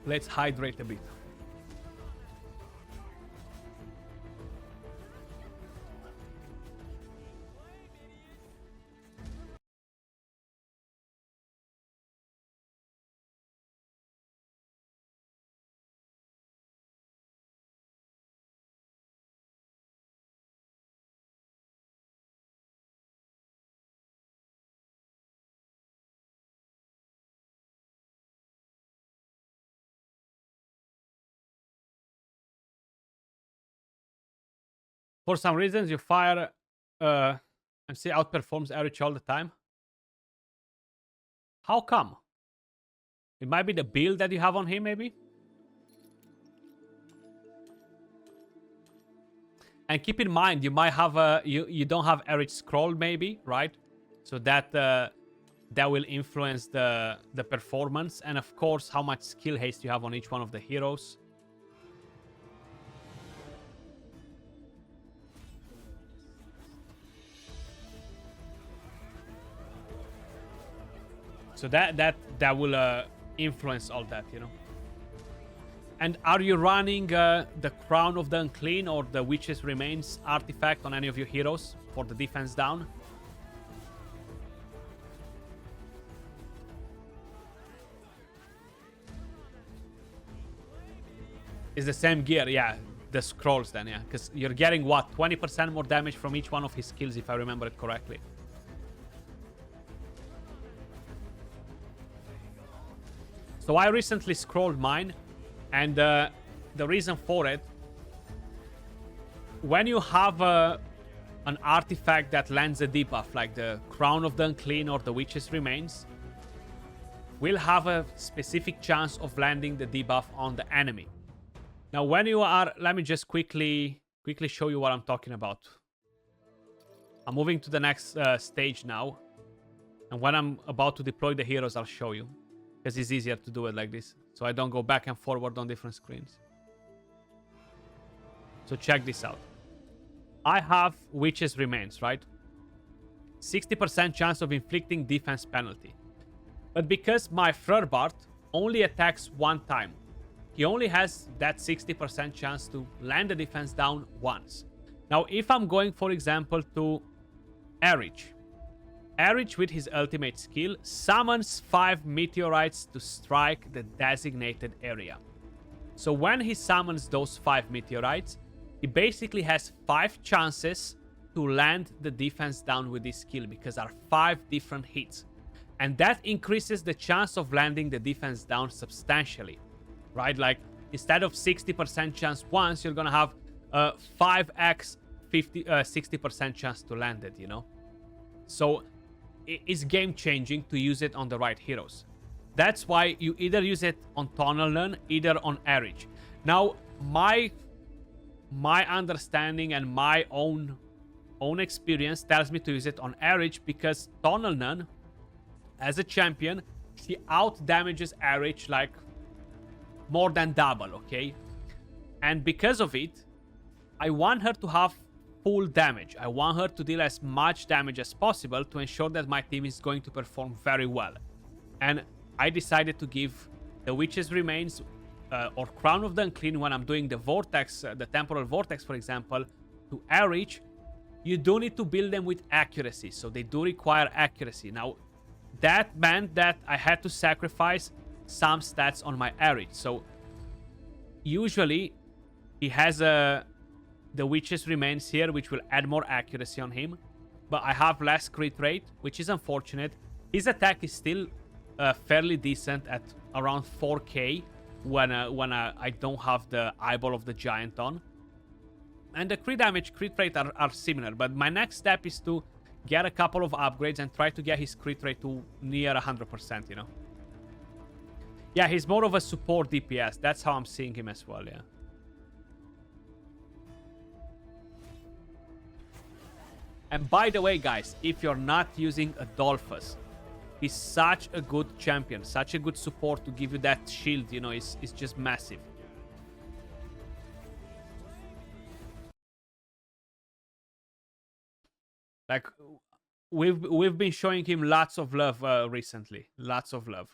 Let's hydrate a bit. For some reasons, you fire MC outperforms Erich all the time. How come? It might be the build that you have on him, maybe? And keep in mind, you might have you don't have Erich scroll, maybe, right? So that that will influence the performance, and of course, how much skill haste you have on each one of the heroes. So that will influence all that, you know. And are you running the Crown of the Unclean or the Witch's Remains artifact on any of your heroes for the defense down? It's the same gear, yeah. The scrolls then, yeah. Because you're getting, what, 20% more damage from each one of his skills, if I remember it correctly. So I recently scrolled mine, and the reason for it, when you have an artifact that lands a debuff, like the Crown of the Unclean or the Witch's Remains, will have a specific chance of landing the debuff on the enemy. Now, when you are, let me just quickly show you what I'm talking about. I'm moving to the next stage now, and when I'm about to deploy the heroes, I'll show you. Because it's easier to do it like this, so I don't go back and forward on different screens. So check this out. I have Witch's Remains, right? 60% chance of inflicting defense penalty. But because my Frerbart only attacks one time, he only has that 60% chance to land the defense down once. Now, if I'm going, for example, to Erich with his ultimate skill summons 5 meteorites to strike the designated area. So when he summons those 5 meteorites, he basically has 5 chances to land the defense down with this skill, because there are 5 different hits. And that increases the chance of landing the defense down substantially, right? Like, instead of 60% chance once, you're gonna have 5x 60% chance to land it, you know? So it's game changing to use it on the right heroes. That's why you either use it on Tunnel Nun, either on Erich. Now, my understanding and my own experience tells me to use it on Erich, because Tunnel Nun, as a champion, she out damages Erich like more than double, okay? And because of it, I want her to have full damage. I want her to deal as much damage as possible to ensure that my team is going to perform very well. And I decided to give the Witch's Remains or Crown of the Unclean when I'm doing the Vortex, the Temporal Vortex, for example, to Erich. You do need to build them with accuracy, so they do require accuracy. Now, that meant that I had to sacrifice some stats on my Erich. So, usually, he has the Witch's Remains here, which will add more accuracy on him. But I have less crit rate, which is unfortunate. His attack is still fairly decent at around 4k when I don't have the Eyeball of the Giant on. And the crit damage, crit rate are similar. But my next step is to get a couple of upgrades and try to get his crit rate to near 100%, you know? Yeah, he's more of a support DPS. That's how I'm seeing him as well, yeah. And by the way, guys, if you're not using Adolphus, he's such a good champion, such a good support to give you that shield, you know, it's just massive. Like, we've been showing him lots of love recently. Lots of love.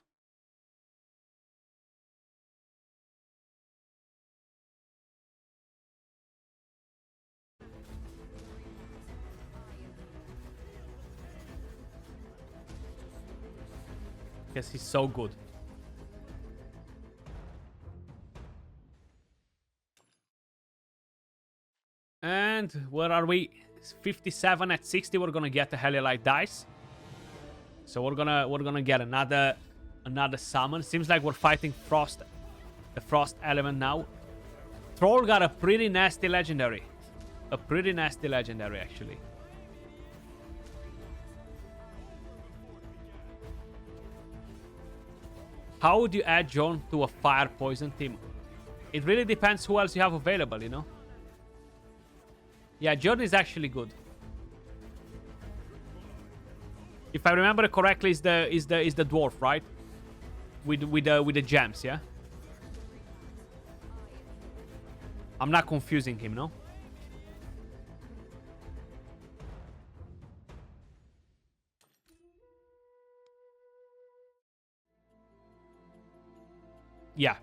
Because he's so good. And where are we? 57 at 60. We're gonna get the Heliolite dice. So we're gonna get another summon. Seems like we're fighting Frost, the Frost element now. Troll got a pretty nasty legendary. A pretty nasty legendary, actually. How would you add John to a fire poison team? It really depends who else you have available, you know? Yeah, John is actually good. If I remember correctly, is the dwarf, right? With the gems, yeah? I'm not confusing him, no? Yeah.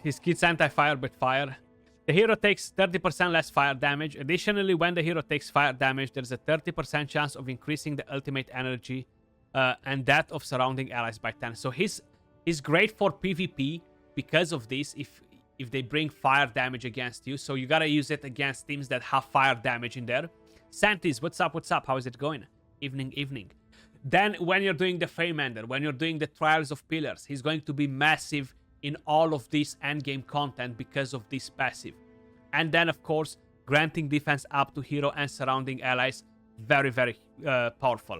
His kit's anti-fire but fire. The hero takes 30% less fire damage. Additionally, when the hero takes fire damage, there's a 30% chance of increasing the ultimate energy and that of surrounding allies by 10. So he's great for PvP because of this, if they bring fire damage against you. So you gotta use it against teams that have fire damage in there. Santis, what's up, what's up? How is it going? Evening. Then when you're doing the Fey Meander, when you're doing the Trials of Pillars, he's going to be massive in all of this endgame content because of this passive. And then, of course, granting defense up to hero and surrounding allies, very, very powerful.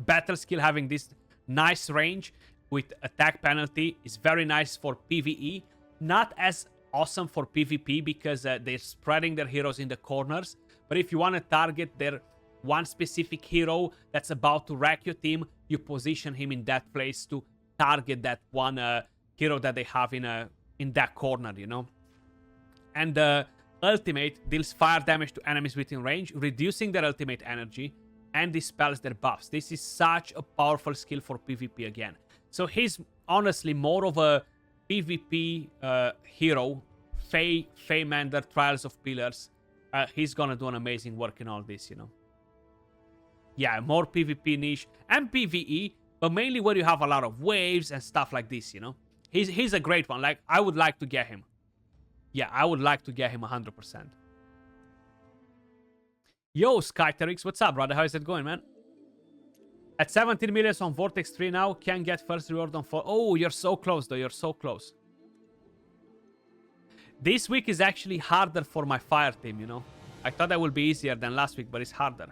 Battle skill having this nice range with attack penalty is very nice for PvE. Not as awesome for PvP because they're spreading their heroes in the corners. But if you want to target their one specific hero that's about to wreck your team, you position him in that place to target that one hero that they have in that corner, you know. And the ultimate deals fire damage to enemies within range, reducing their ultimate energy, and dispels their buffs. This is such a powerful skill for PvP again. So he's honestly more of a PvP hero. Fey Meander, Trials of Pillars. He's gonna do an amazing work in all this, you know. Yeah, more PvP niche and PvE, but mainly where you have a lot of waves and stuff like this, you know. He's a great one. Like, I would like to get him. Yeah, I would like to get him 100%. Yo, Skyterix, what's up, brother? How is it going, man? At 17 million on Vortex 3 now, can get first reward on 4. Oh, you're so close, though. You're so close. This week is actually harder for my fire team, you know? I thought that would be easier than last week, but it's harder.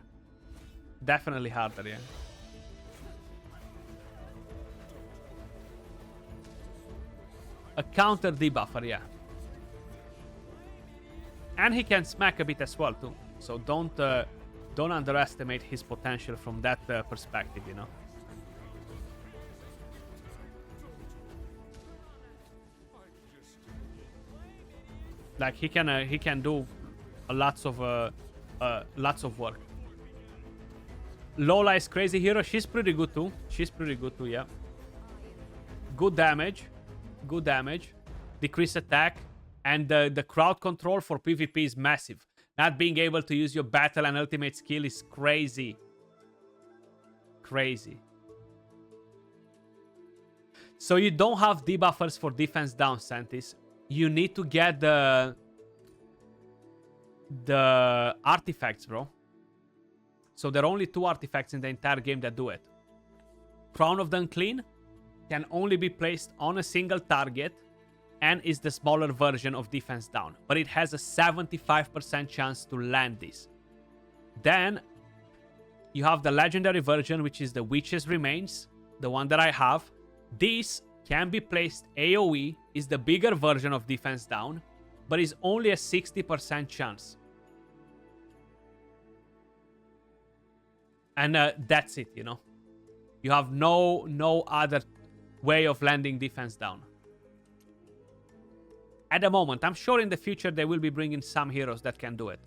Definitely harder, yeah. A counter debuffer, yeah. And he can smack a bit as well, too. So don't underestimate his potential from that perspective, you know. Like, he can do lots of work. Lola is crazy hero. She's pretty good too. Yeah. Good damage. Decrease attack. And the crowd control for PvP is massive. Not being able to use your battle and ultimate skill is crazy. So you don't have debuffers for defense down, Santis. You need to get the artifacts, bro. So there are only 2 artifacts in the entire game that do it. Crown of the Unclean can only be placed on a single target and is the smaller version of defense down. But it has a 75% chance to land this. Then you have the legendary version, which is the Witch's Remains, the one that I have. This can be placed AoE, is the bigger version of defense down, but is only a 60% chance. And that's it, you know. You have no other way of landing defense down. At the moment, I'm sure in the future they will be bringing some heroes that can do it.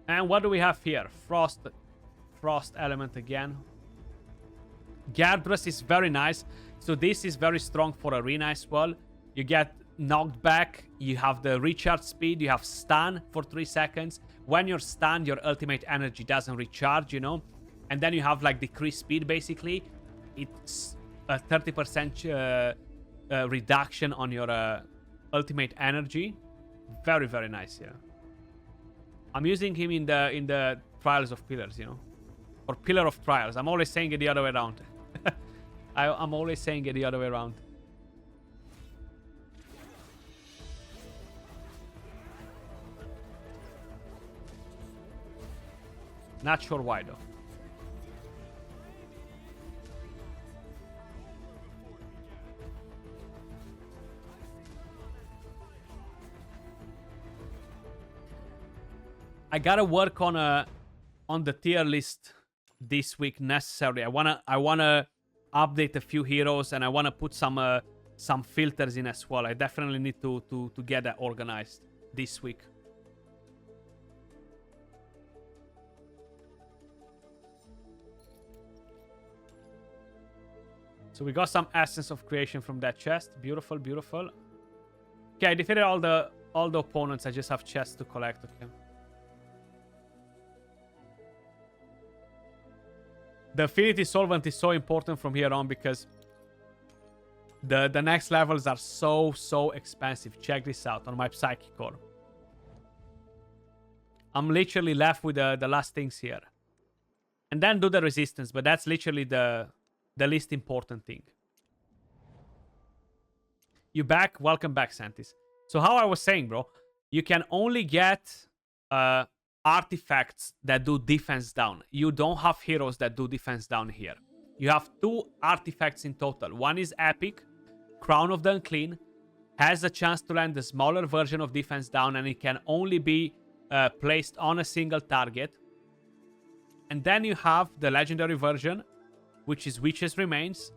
And what do we have here? Frost element again. Gardress is very nice. So this is very strong for arena as well. You get knocked back. You have the recharge speed. You have stun for 3 seconds. When you're stunned, your ultimate energy doesn't recharge, you know. And then you have like decreased speed basically. It's a 30% reduction on your ultimate energy. Very, very nice, yeah. I'm using him in the Trials of Pillars, you know. Or Pillar of Trials. I'm always saying it the other way around. I'm always saying it the other way around. Not sure why though. I gotta work on the tier list this week necessarily. I wanna update a few heroes and I wanna put some filters in as well. I definitely need to get that organized this week. So we got some Essence of Creation from that chest. Beautiful, beautiful. Okay, I defeated all the opponents. I just have chests to collect. Okay. The Affinity Solvent is so important from here on because the next levels are so expensive. Check this out on my Psychic Core. I'm literally left with the last things here. And then do the Resistance, but that's literally the least important thing. You back? Welcome back, Santis. So how I was saying, bro, you can only get artifacts that do defense down. You don't have heroes that do defense down here. You have 2 artifacts in total. One is Epic, Crown of the Unclean, has a chance to land the smaller version of defense down, and it can only be placed on a single target. And then you have the legendary version, which is Witch's Remains.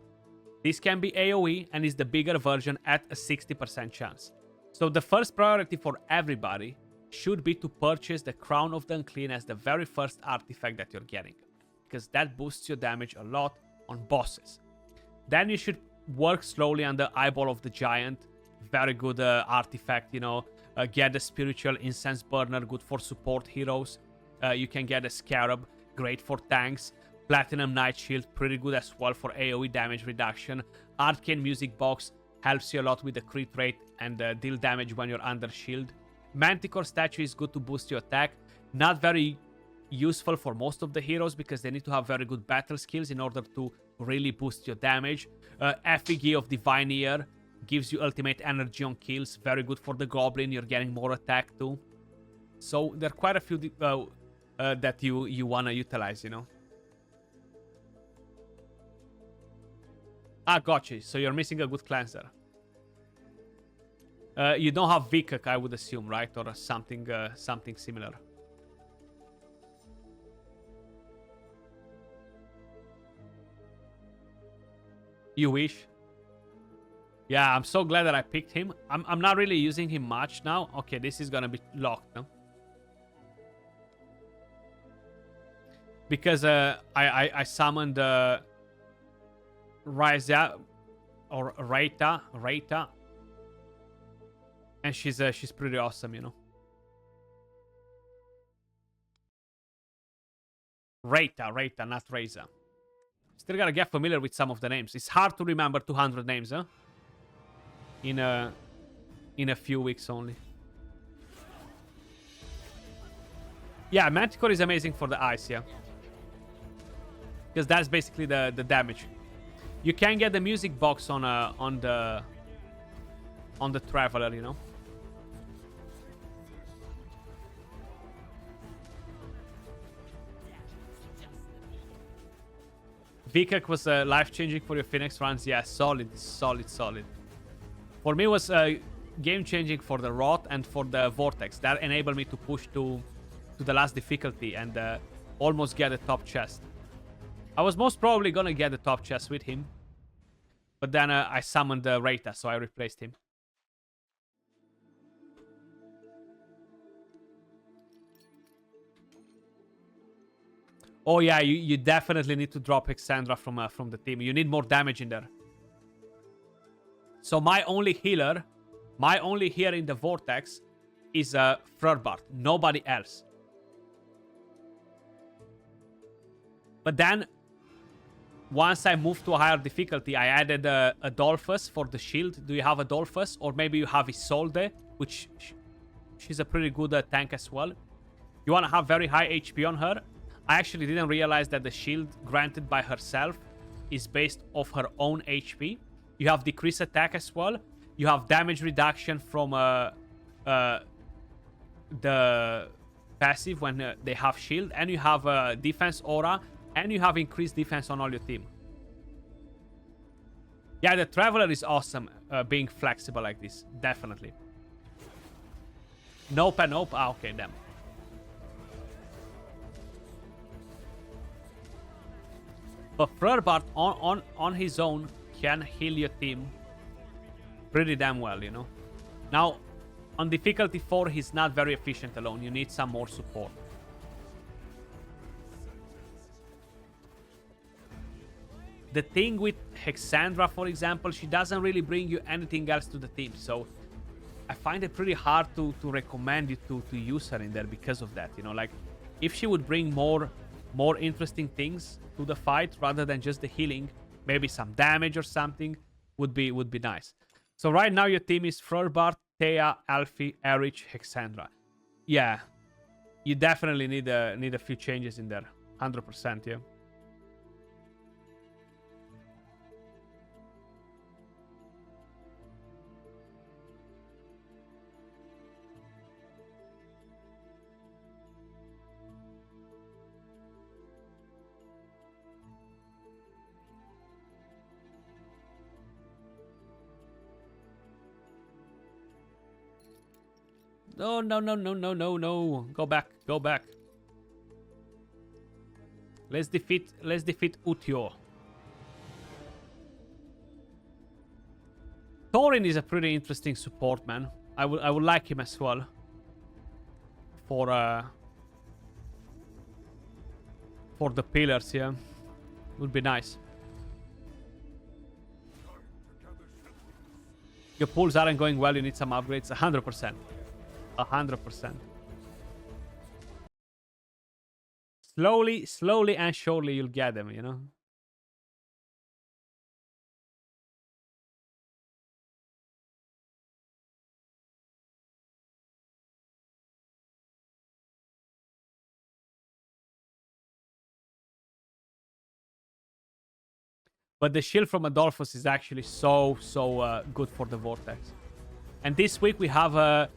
This can be AoE and is the bigger version at a 60% chance. So the first priority for everybody should be to purchase the Crown of the Unclean as the very first artifact that you're getting, because that boosts your damage a lot on bosses. Then you should work slowly on the Eyeball of the Giant. Very good artifact, you know. Get the spiritual incense burner, good for support heroes. You can get a scarab, great for tanks. Platinum Night Shield, pretty good as well for AoE damage reduction. Arcane Music Box helps you a lot with the crit rate and deal damage when you're under shield. Manticore statue is good to boost your attack. Not very useful for most of the heroes because they need to have very good battle skills in order to really boost your damage. Effigy of Divine Ear gives you ultimate energy on kills. Very good for the goblin. You're getting more attack too. So there are quite a few that you want to utilize, you know. Ah, gotcha. So you're missing a good cleanser. You don't have Vikak, I would assume, right? Or something similar. You wish? Yeah, I'm so glad that I picked him. I'm not really using him much now. Okay, this is gonna be locked, no? Because I summoned Ryza or Reita. And she's pretty awesome, you know. Reita, not Reza. Still gotta get familiar with some of the names. It's hard to remember 200 names, huh? In a few weeks only. Yeah, Manticore is amazing for the ice, yeah. Because that's basically the damage. You can get the music box on the Traveler, you know. Vikak was life-changing for your Phoenix runs. Yeah, solid. For me, it was game-changing for the Rot and for the Vortex. That enabled me to push to the last difficulty and almost get the top chest. I was most probably gonna get the top chest with him. But then I summoned Reita, so I replaced him. Oh yeah, you definitely need to drop Hexandra from the team. You need more damage in there. So my only healer in the Vortex is Frurbart. Nobody else. But then, once I moved to a higher difficulty, I added Adolphus for the shield. Do you have Adolphus? Or maybe you have Isolde, which she's a pretty good tank as well. You want to have very high HP on her. I actually didn't realize that the shield granted by herself is based off her own HP. You have decreased attack as well. You have damage reduction from the passive when they have shield. And you have defense aura. And you have increased defense on all your team. Yeah, the Traveler is awesome being flexible like this. Definitely. Nope and nope. Ah, okay, damn. But Frurbart on his own can heal your team pretty damn well, you know. Now, on difficulty 4, he's not very efficient alone. You need some more support. The thing with Hexandra, for example, she doesn't really bring you anything else to the team. So I find it pretty hard to recommend you to use her in there because of that. You know, like if she would bring more interesting things to the fight rather than just the healing, maybe some damage or something would be nice. So right now your team is Frurbart, Thea, Alfie, Erich, Hexandra. Yeah, you definitely need a few changes in there. 100%, yeah. No. Go back. Let's defeat Utio. Thorin is a pretty interesting support, man. I would like him as well. For the pillars, yeah. Would be nice. Your pulls aren't going well, you need some upgrades. 100%. 100%. Slowly and surely you'll get them, you know? But the shield from Adolphus is actually so good for the Vortex. And this week we have a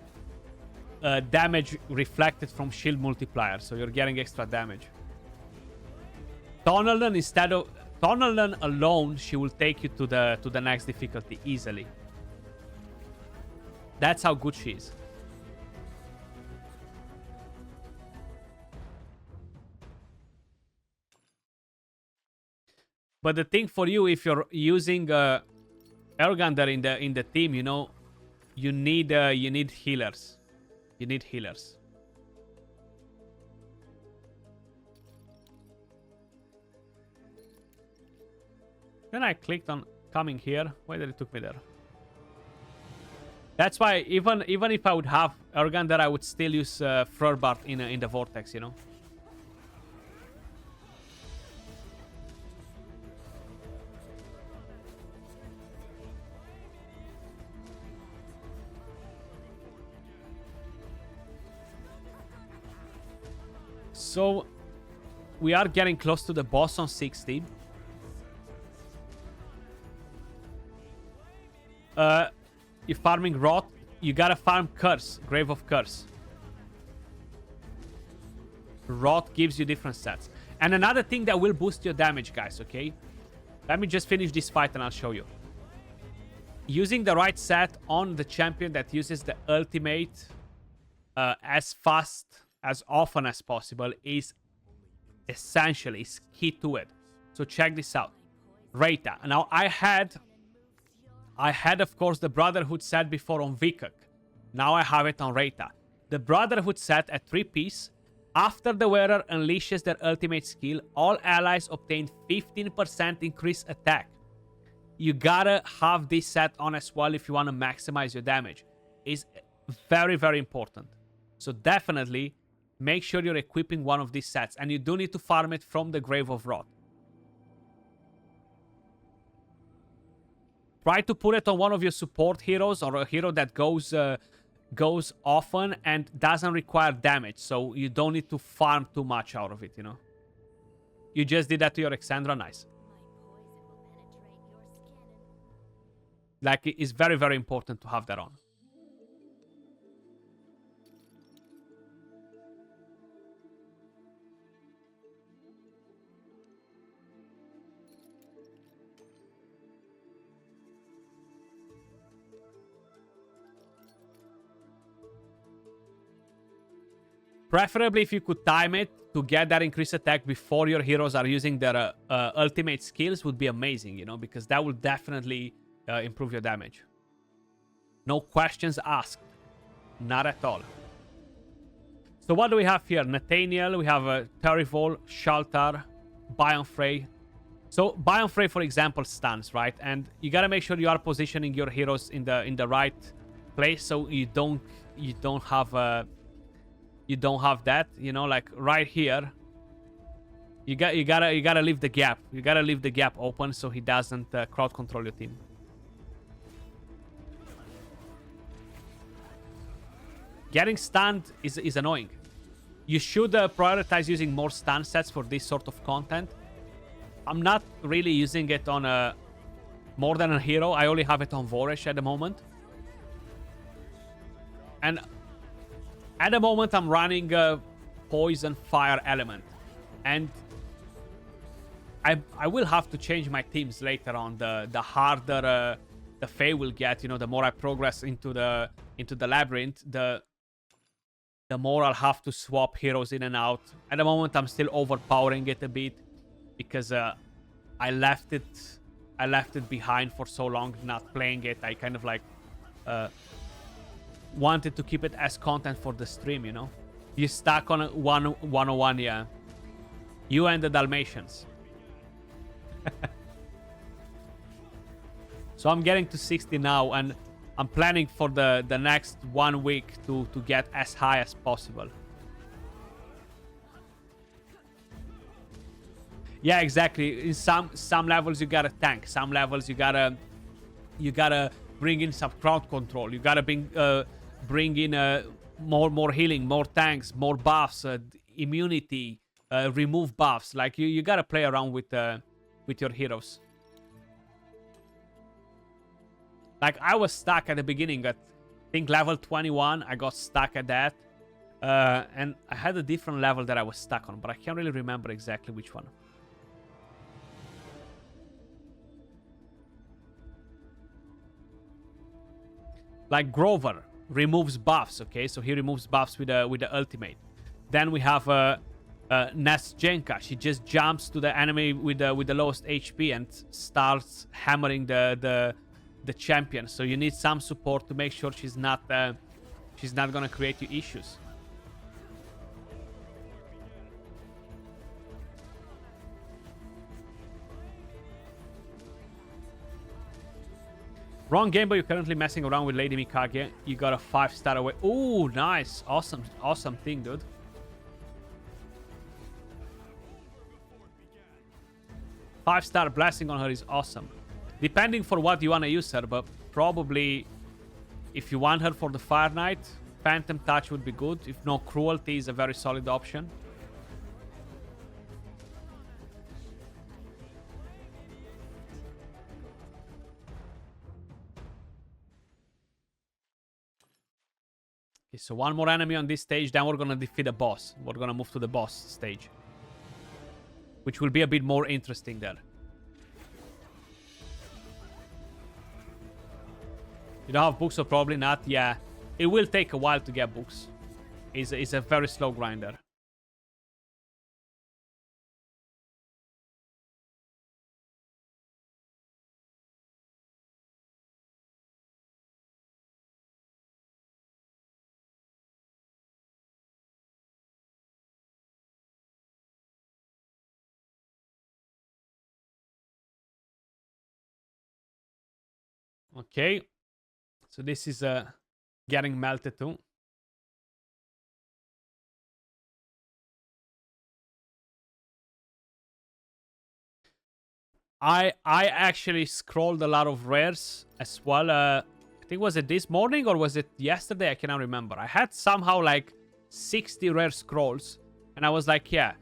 damage reflected from shield multiplier, so you're getting extra damage. Tunnelden, instead of Tunnelden alone, she will take you to the next difficulty easily. That's how good she is. But the thing for you, if you're using Ergander in the team, you know, you need healers. You need healers. Then I clicked on coming here. Why did it took me there? That's why even if I would have Ergander, I would still use Frorbart in the Vortex, you know. So we are getting close to the boss on 60. You're farming Rot. You gotta farm Curse, Grave of Curse. Rot gives you different sets. And another thing that will boost your damage, guys, okay? Let me just finish this fight and I'll show you. Using the right set on the champion that uses the ultimate as fast, as often as possible is essentially is key to it. So check this out. Reyta. Now I had of course the Brotherhood set before on Vikuk. Now I have it on Reyta. The Brotherhood set at 3-piece. After the wearer unleashes their ultimate skill, all allies obtain 15% increased attack. You gotta have this set on as well if you want to maximize your damage. It's very, very important. So definitely make sure you're equipping one of these sets. And you do need to farm it from the Grave of Rot. Try to put it on one of your support heroes or a hero that goes often and doesn't require damage. So you don't need to farm too much out of it, you know. You just did that to your Exandra. Nice. Like, it's very, very important to have that on. Preferably if you could time it to get that increased attack before your heroes are using their ultimate skills would be amazing, you know, because that will definitely improve your damage. No questions asked. Not at all. So what do we have here? Nathaniel, we have Terivol, Shaltar, Bion Frey. So Bion Frey, for example, stuns, right? And you gotta make sure you are positioning your heroes in the right place so you don't have that, you know, like right here. You gotta leave the gap. You gotta leave the gap open so he doesn't crowd control your team. Getting stunned is annoying. You should prioritize using more stun sets for this sort of content. I'm not really using it on more than a hero. I only have it on Voresh at the moment. And at the moment, I'm running Poison Fire Element. And I will have to change my teams later on. The harder the Fey will get, you know, the more I progress into the Labyrinth, the more I'll have to swap heroes in and out. At the moment, I'm still overpowering it a bit because I left it behind for so long, not playing it. I kind of like wanted to keep it as content for the stream, you know. You stuck on 101, yeah. You and the Dalmatians. So I'm getting to 60 now, and I'm planning for the next 1 week to get as high as possible. Yeah, exactly. In some levels you gotta tank. Some levels you gotta bring in some crowd control. You gotta bring in more healing, more tanks, more buffs, immunity, remove buffs. Like you gotta play around with your heroes. Like I was stuck at the beginning at I think level 21. I got stuck at that, and I had a different level that I was stuck on, but I can't really remember exactly which one. Like Grover removes buffs, okay? So he removes buffs with the ultimate. Then we have Nesjenka. She just jumps to the enemy with the lowest HP and starts hammering the champion. So you need some support to make sure she's not gonna create you issues. Wrong game, but you're currently messing around with Lady Mikage. You got a 5-star away. Ooh, nice. Awesome thing, dude. Five-star blessing on her is awesome. Depending for what you want to use her, but probably if you want her for the Fire Knight, Phantom Touch would be good. If no, Cruelty is a very solid option. Okay, so one more enemy on this stage, then we're gonna defeat a boss. We're gonna move to the boss stage, which will be a bit more interesting there. You don't have books, or probably not. Yeah, it will take a while to get books. It's a very slow grinder. Okay, so this is getting melted too. I actually scrolled a lot of rares as well. I think, was it this morning or was it yesterday? I cannot remember. I had somehow like 60 rare scrolls, and I was like, yeah,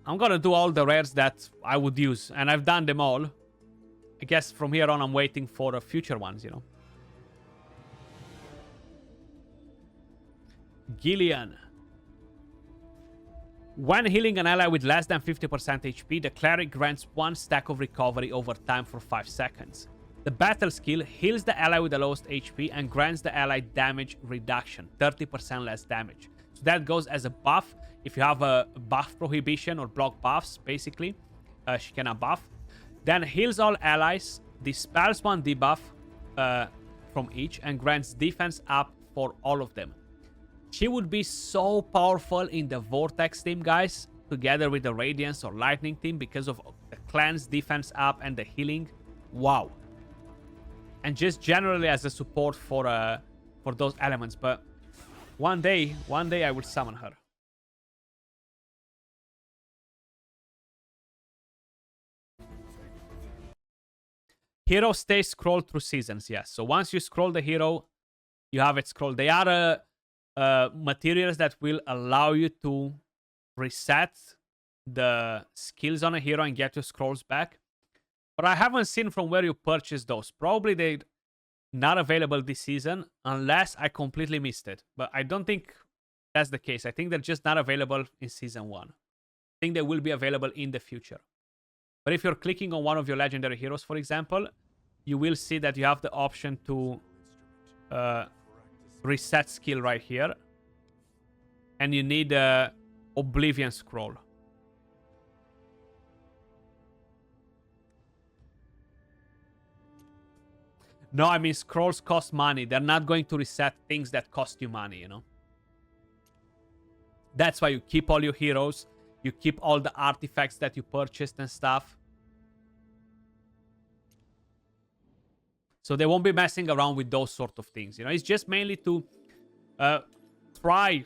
I'm gonna do all the rares that I would use, and I've done them all. I guess from here on, I'm waiting for future ones, you know. Gillian. When healing an ally with less than 50% HP, the cleric grants 1 stack of recovery over time for 5 seconds. The battle skill heals the ally with the lowest HP and grants the ally damage reduction, 30% less damage. So that goes as a buff. If you have a buff prohibition or block buffs, basically, she cannot buff. Then heals all allies, dispels 1 debuff from each, and grants defense up for all of them. She would be so powerful in the Vortex team, guys, together with the Radiance or Lightning team because of the cleanse, defense up, and the healing. Wow. And just generally as a support for those elements. But one day I will summon her. Hero stays scrolled through seasons, yes. So once you scroll the hero, you have it scrolled. They are materials that will allow you to reset the skills on a hero and get your scrolls back. But I haven't seen from where you purchase those. Probably they're not available this season unless I completely missed it. But I don't think that's the case. I think they're just not available in season 1. I think they will be available in the future. But if you're clicking on one of your legendary heroes, for example, you will see that you have the option to reset skill right here. And you need a Oblivion Scroll. No, I mean, scrolls cost money. They're not going to reset things that cost you money, you know? That's why you keep all your heroes. You keep all the artifacts that you purchased and stuff. So they won't be messing around with those sort of things. You know, it's just mainly to try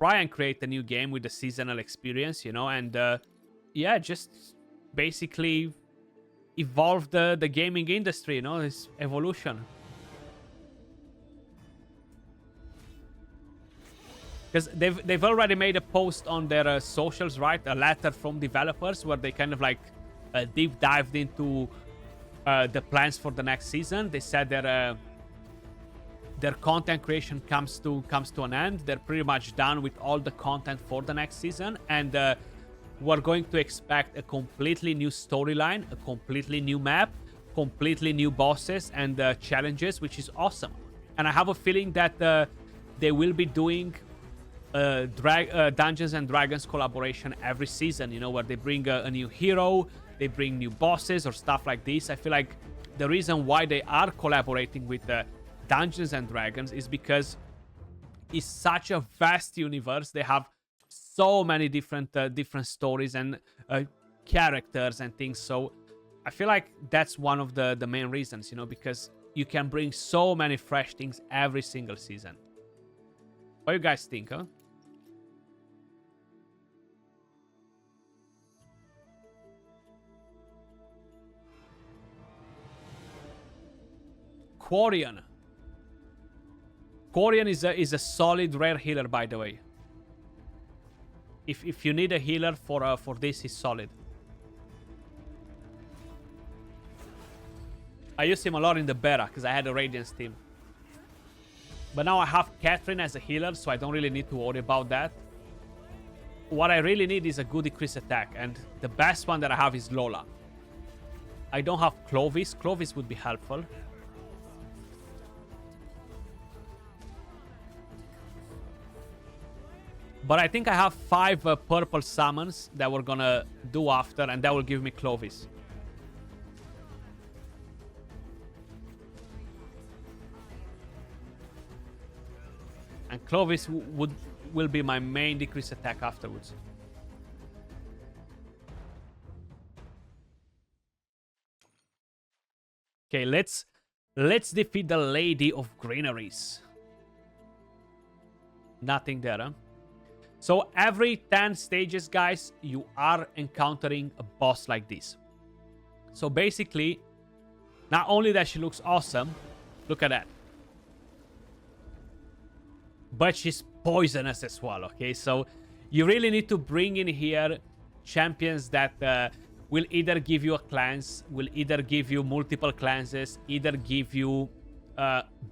and create a new game with the seasonal experience, you know, and yeah, just basically evolve the gaming industry, you know, this evolution. Because they've already made a post on their socials, right? A letter from developers where they kind of like deep dived into the plans for the next season. They said that their content creation comes to an end. They're pretty much done with all the content for the next season, and we're going to expect a completely new storyline, a completely new map, completely new bosses and challenges, which is awesome. And I have a feeling that they will be doing Dungeons and Dragons collaboration every season, you know, where they bring a new hero, they bring new bosses or stuff like this. I feel like the reason why they are collaborating with Dungeons and Dragons is because it's such a vast universe. They have so many different stories and characters and things. So I feel like that's one of the main reasons, you know, because you can bring so many fresh things every single season. What do you guys think, huh? Quarian. Quarian is a solid rare healer, by the way. If you need a healer for this, he's solid. I used him a lot in the beta because I had a Radiance team. But now I have Catherine as a healer, so I don't really need to worry about that. What I really need is a good increased attack, and the best one that I have is Lola. I don't have Clovis. Clovis would be helpful. But I think I have 5 purple summons that we're gonna do after, and that will give me Clovis. And Clovis will be my main decrease attack afterwards. Okay, let's defeat the Lady of Greeneries. Nothing there, huh? So every 10 stages, guys, you are encountering a boss like this. So basically, not only that she looks awesome, look at that, but she's poisonous as well, okay? So you really need to bring in here champions that will either give you a cleanse, will either give you multiple cleanses, either give you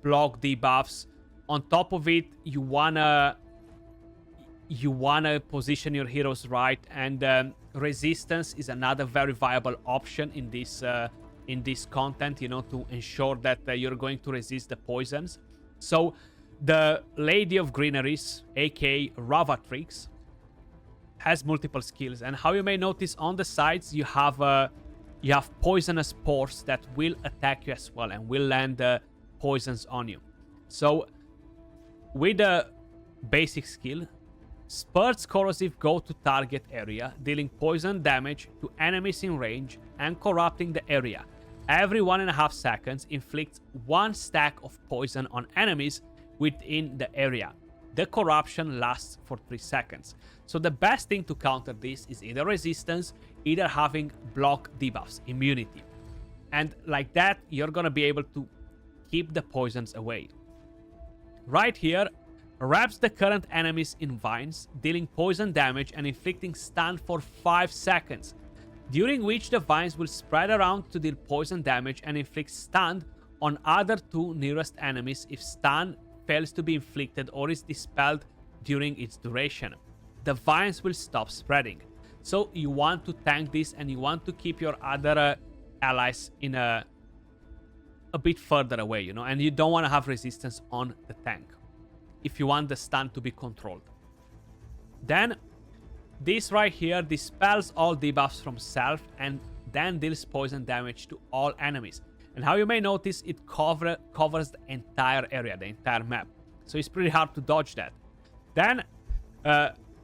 block debuffs. On top of it, you wanna position your heroes right, and resistance is another very viable option in this content, you know, to ensure that you're going to resist the poisons. So the Lady of Greeneries, aka Ravatrix, has multiple skills, and how you may notice on the sides, you have poisonous spores that will attack you as well and will land poisons on you. So with the basic skill, Spurts Corrosive go to target area, dealing poison damage to enemies in range and corrupting the area. Every 1.5 seconds inflicts 1 stack of poison on enemies within the area. The corruption lasts for 3 seconds. So the best thing to counter this is either resistance, either having block debuffs, immunity. And like that, you're gonna be able to keep the poisons away. Right here, wraps the current enemies in vines, dealing poison damage and inflicting stun for 5 seconds, during which the vines will spread around to deal poison damage and inflict stun on other 2 nearest enemies if stun fails to be inflicted or is dispelled during its duration. The vines will stop spreading. So you want to tank this, and you want to keep your other allies in a bit further away, you know, and you don't want to have resistance on the tank if you want the stun to be controlled. Then this right here dispels all debuffs from self and then deals poison damage to all enemies. And how you may notice, it covers the entire area, the entire map. So it's pretty hard to dodge that. Then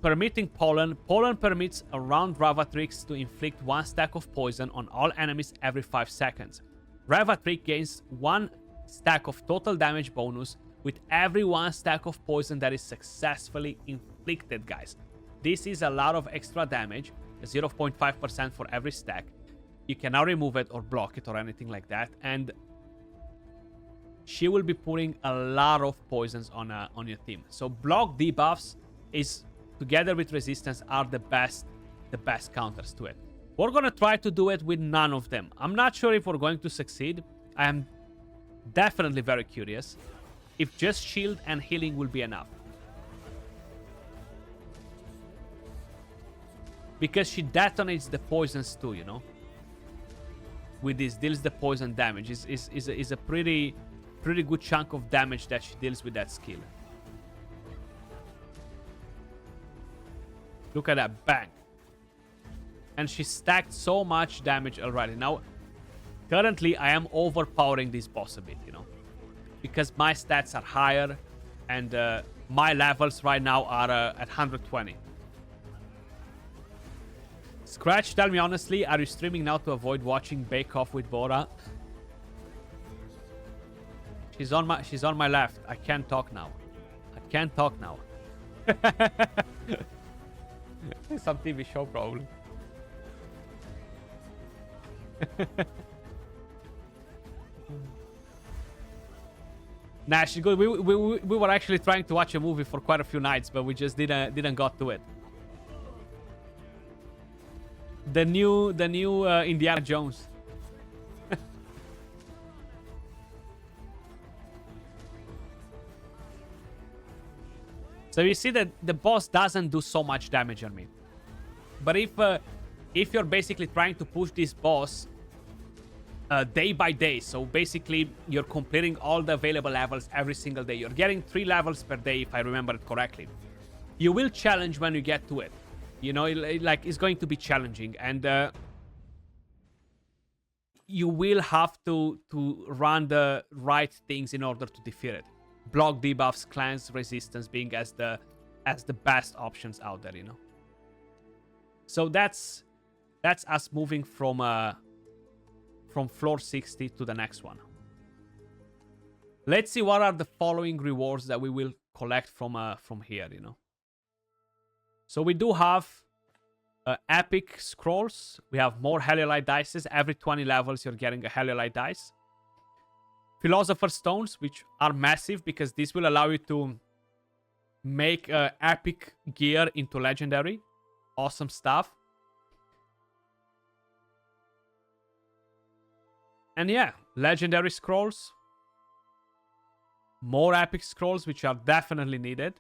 permitting pollen. Pollen permits a round Ravatrix to inflict 1 stack of poison on all enemies every 5 seconds. Revatrick gains 1 stack of total damage bonus with every 1 stack of poison that is successfully inflicted, guys. This is a lot of extra damage, 0.5% for every stack. You cannot remove it or block it or anything like that, and she will be putting a lot of poisons on your team. So block debuffs is, together with resistance, are the best counters to it. We're gonna try to do it with none of them. I'm not sure if we're going to succeed. I am definitely very curious if just shield and healing will be enough. Because she detonates the poisons too, you know. With this, deals the poison damage. Is a pretty good chunk of damage that she deals with that skill. Look at that, bang. And she stacked so much damage already. Now, currently, I am overpowering this boss a bit, you know. Because my stats are higher, and my levels right now are at 120. Skratch, tell me honestly, are you streaming now to avoid watching Bake Off with Bora? She's on my left. I can't talk now. I can't talk now. Some TV show probably. Nah, she's good. We were actually trying to watch a movie for quite a few nights, but we just didn't got to it. The new Indiana Jones. So you see that the boss doesn't do so much damage on me. But if you're basically trying to push this boss day by day, so basically you're completing all the available levels every single day. You're getting 3 levels per day, if I remember it correctly. You will challenge when you get to it. You know, like, it's going to be challenging, and you will have to run the right things in order to defeat it. Block debuffs, cleanse, resistance being as the best options out there, you know. So that's us moving from floor 60 to the next one. Let's see what are the following rewards that we will collect from here, you know. So we do have epic scrolls. We have more Heliolite dices. Every 20 levels, you're getting a Heliolite dice. Philosopher's Stones, which are massive because this will allow you to make epic gear into legendary. Awesome stuff. And yeah, legendary scrolls. More epic scrolls, which are definitely needed.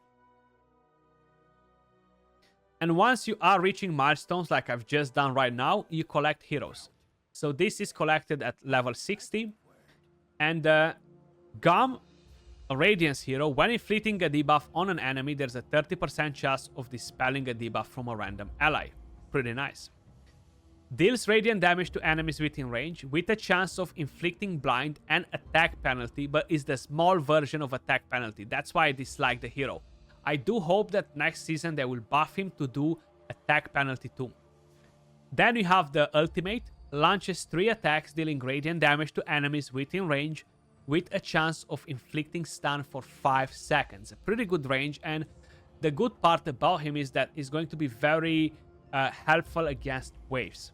And once you are reaching milestones, like I've just done right now, you collect heroes. So this is collected at level 60. And Gum, a Radiance hero, when inflicting a debuff on an enemy, there's a 30% chance of dispelling a debuff from a random ally. Pretty nice. Deals radiant damage to enemies within range with a chance of inflicting blind and attack penalty, but is the small version of attack penalty. That's why I dislike the hero. I do hope that next season they will buff him to do attack penalty too. Then we have the ultimate. Launches 3 attacks dealing radiant damage to enemies within range with a chance of inflicting stun for 5 seconds. A pretty good range, and the good part about him is that he's going to be very helpful against waves.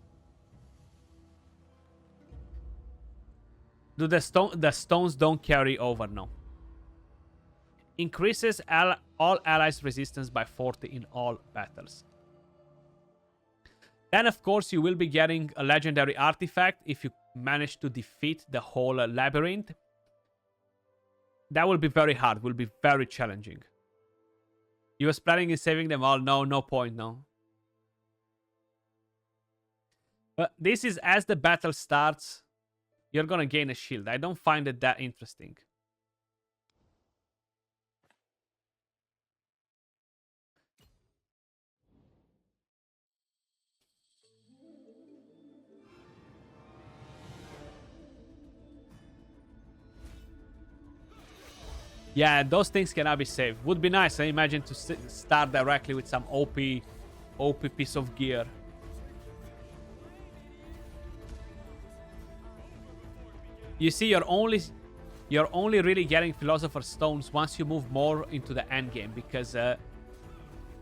Do the stones don't carry over? No. Increases all allies' resistance by 40 in all battles. Then, of course, you will be getting a legendary artifact if you manage to defeat the whole labyrinth. That will be very hard, will be very challenging. You were planning on saving them all? No, no point, no. But this is as the battle starts, you're gonna gain a shield. I don't find it that interesting. Yeah, those things cannot be saved. Would be nice, I imagine, to start directly with some OP piece of gear. You see, you're only really getting Philosopher's Stones once you move more into the end game, because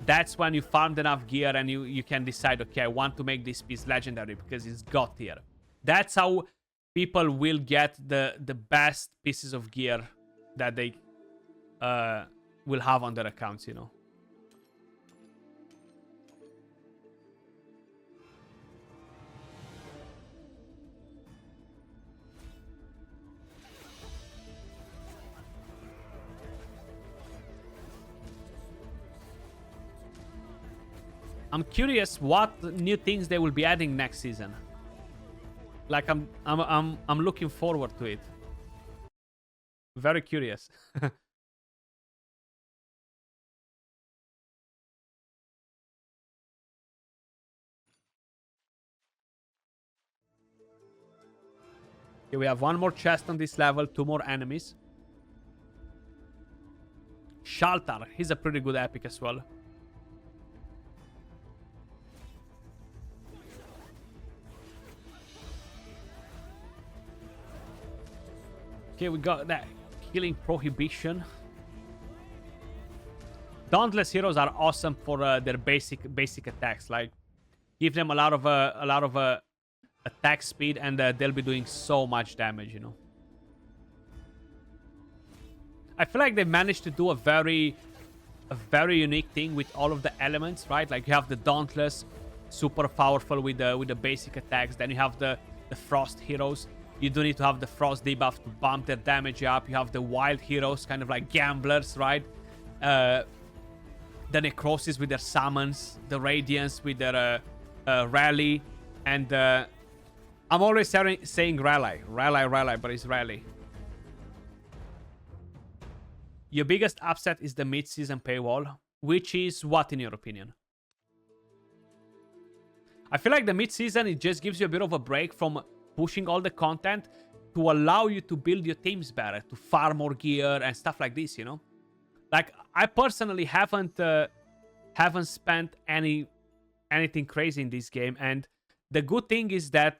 that's when you farmed enough gear and you can decide, okay, I want to make this piece legendary because it's got tier. That's how people will get the best pieces of gear that they will have on their accounts, you know. I'm curious what new things they will be adding next season. Like I'm looking forward to it. Very curious. Okay, we have one more chest on this level, 2 more enemies. Shaltar, he's a pretty good epic as well. Okay, we got that killing prohibition. Dauntless heroes are awesome for their basic attacks. Like, give them a lot of attack speed, and they'll be doing so much damage. You know. I feel like they managed to do a very unique thing with all of the elements, right? Like you have the Dauntless, super powerful with the basic attacks. Then you have the Frost heroes. You do need to have the Frost debuff to bump their damage up. You have the Wild heroes, kind of like gamblers, right? The Necrosis with their summons. The Radiance with their Rally. And I'm always saying Rally, but it's Rally. Your biggest upset is the mid-season paywall, which is what in your opinion? I feel like the mid-season, it just gives you a bit of a break from pushing all the content to allow you to build your teams better, to farm more gear and stuff like this, you know? Like, I personally haven't spent anything crazy in this game, and the good thing is that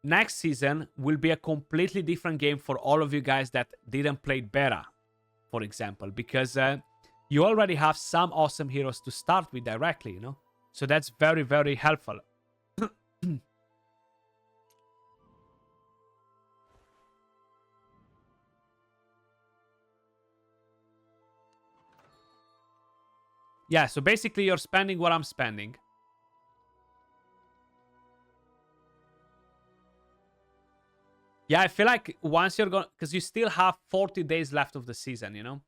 next season will be a completely different game for all of you guys that didn't play beta, for example, because you already have some awesome heroes to start with directly, you know? So that's very, very helpful. Yeah, so basically you're spending what I'm spending. Yeah, I feel like once you're going... Because you still have 40 days left of the season, you know?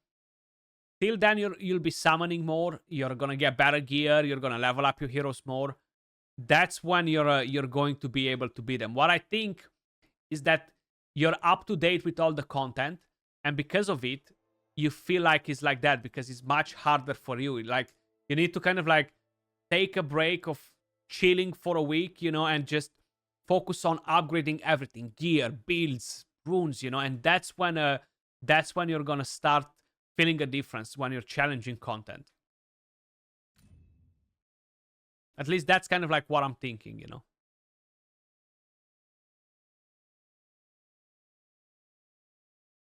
Till then, you'll be summoning more. You're going to get better gear. You're going to level up your heroes more. That's when you're going to be able to beat them. What I think is that you're up to date with all the content. And because of it, you feel like it's like that because it's much harder for you. Like, you need to kind of like take a break of chilling for a week, you know, and just focus on upgrading everything, gear, builds, runes, you know, and that's when you're gonna start feeling a difference when you're challenging content. At least that's kind of like what I'm thinking, you know.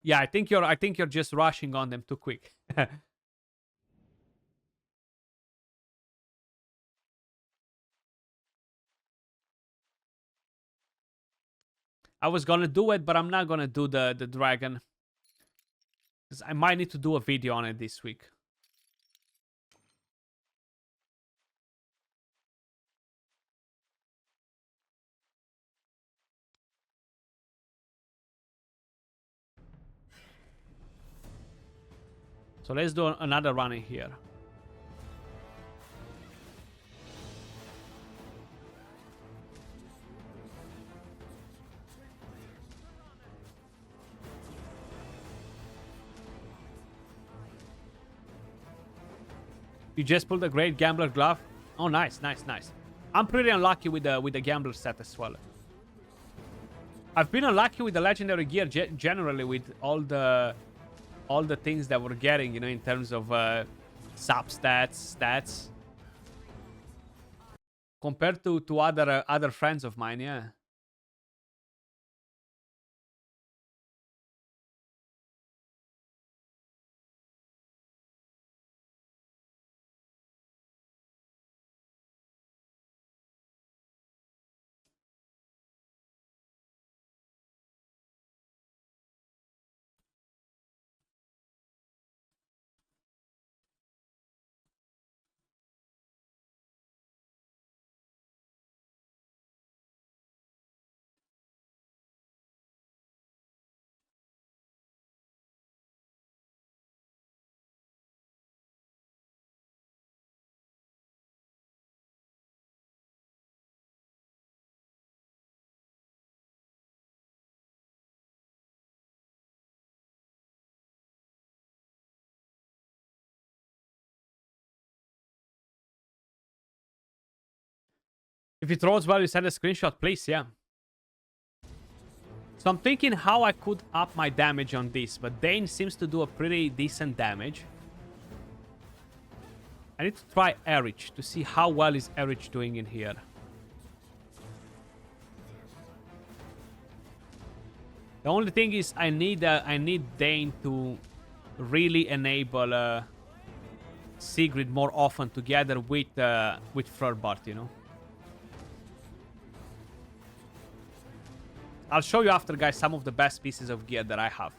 Yeah, I think you're just rushing on them too quick. I was gonna do it, but I'm not gonna do the dragon. Because I might need to do a video on it this week. So let's do another run in here. You just pulled a great gambler glove. Oh, nice, nice, nice. I'm pretty unlucky with the gambler set as well. I've been unlucky with the legendary gear generally with all the things that we're getting, you know, in terms of stats. Compared to other friends of mine, yeah. If it rolls well, you send a screenshot, please, yeah. So I'm thinking how I could up my damage on this, but Dane seems to do a pretty decent damage. I need to try Erich to see how well is Erich doing in here. The only thing is I need Dane to really enable Sigrid more often together with Flurbart, you know. I'll show you after, guys, some of the best pieces of gear that I have.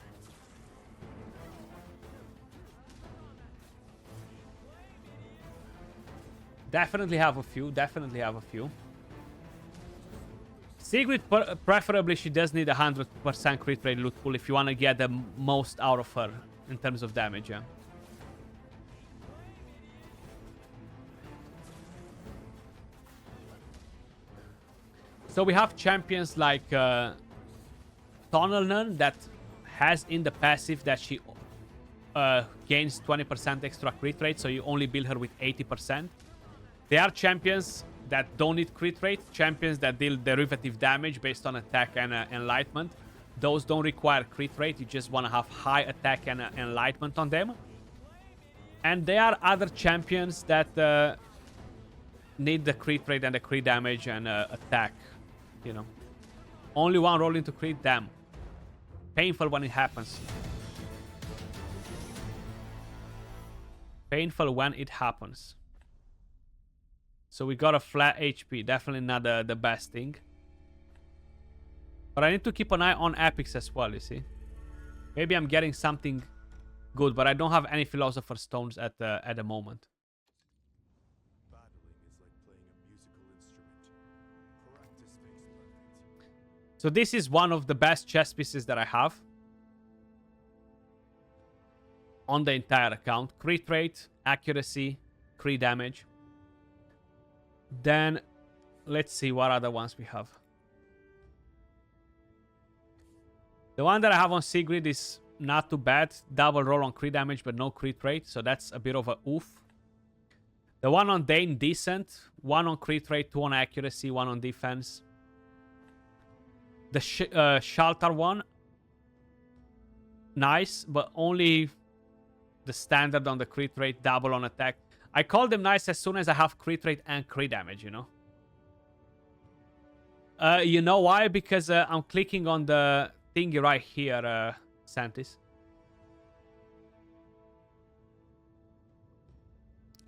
Definitely have a few. Definitely have a few. Sigrid, preferably, she does need 100% crit rate loot pool if you want to get the most out of her in terms of damage, yeah. So we have champions like Tunnelnun that has in the passive that she gains 20% extra crit rate, so you only build her with 80%. There are champions that don't need crit rate, champions that deal derivative damage based on attack and enlightenment. Those don't require crit rate, you just want to have high attack and enlightenment on them. And there are other champions that need the crit rate and the crit damage and attack, you know. Only one roll into crit, damn. Painful when it happens. Painful when it happens. So we got a flat HP. Definitely not the best thing. But I need to keep an eye on epics as well, you see. Maybe I'm getting something good, but I don't have any Philosopher's Stones at the moment. So this is one of the best chess pieces that I have on the entire account. Crit rate, accuracy, crit damage. Then let's see what other ones we have. The one that I have on Sigrid is not too bad. Double roll on crit damage, but no crit rate. So that's a bit of a oof. The one on Dane, decent. One on crit rate, 2 on accuracy, 1 on defense. The Shaltar one, nice, but only the standard on the crit rate, double on attack. I call them nice as soon as I have crit rate and crit damage, you know. You know why? Because I'm clicking on the thingy right here, Santis.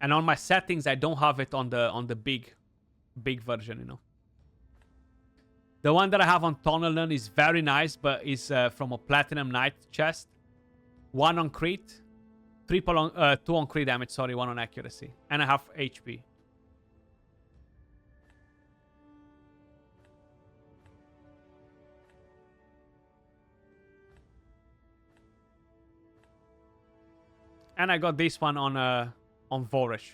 And on my settings, I don't have it on the big version, you know. The one that I have on Tunnelnun is very nice, but is from a Platinum Knight chest. 1 on crit. 2 on crit damage, sorry, 1 on accuracy. And I have HP. And I got this one on Voresh.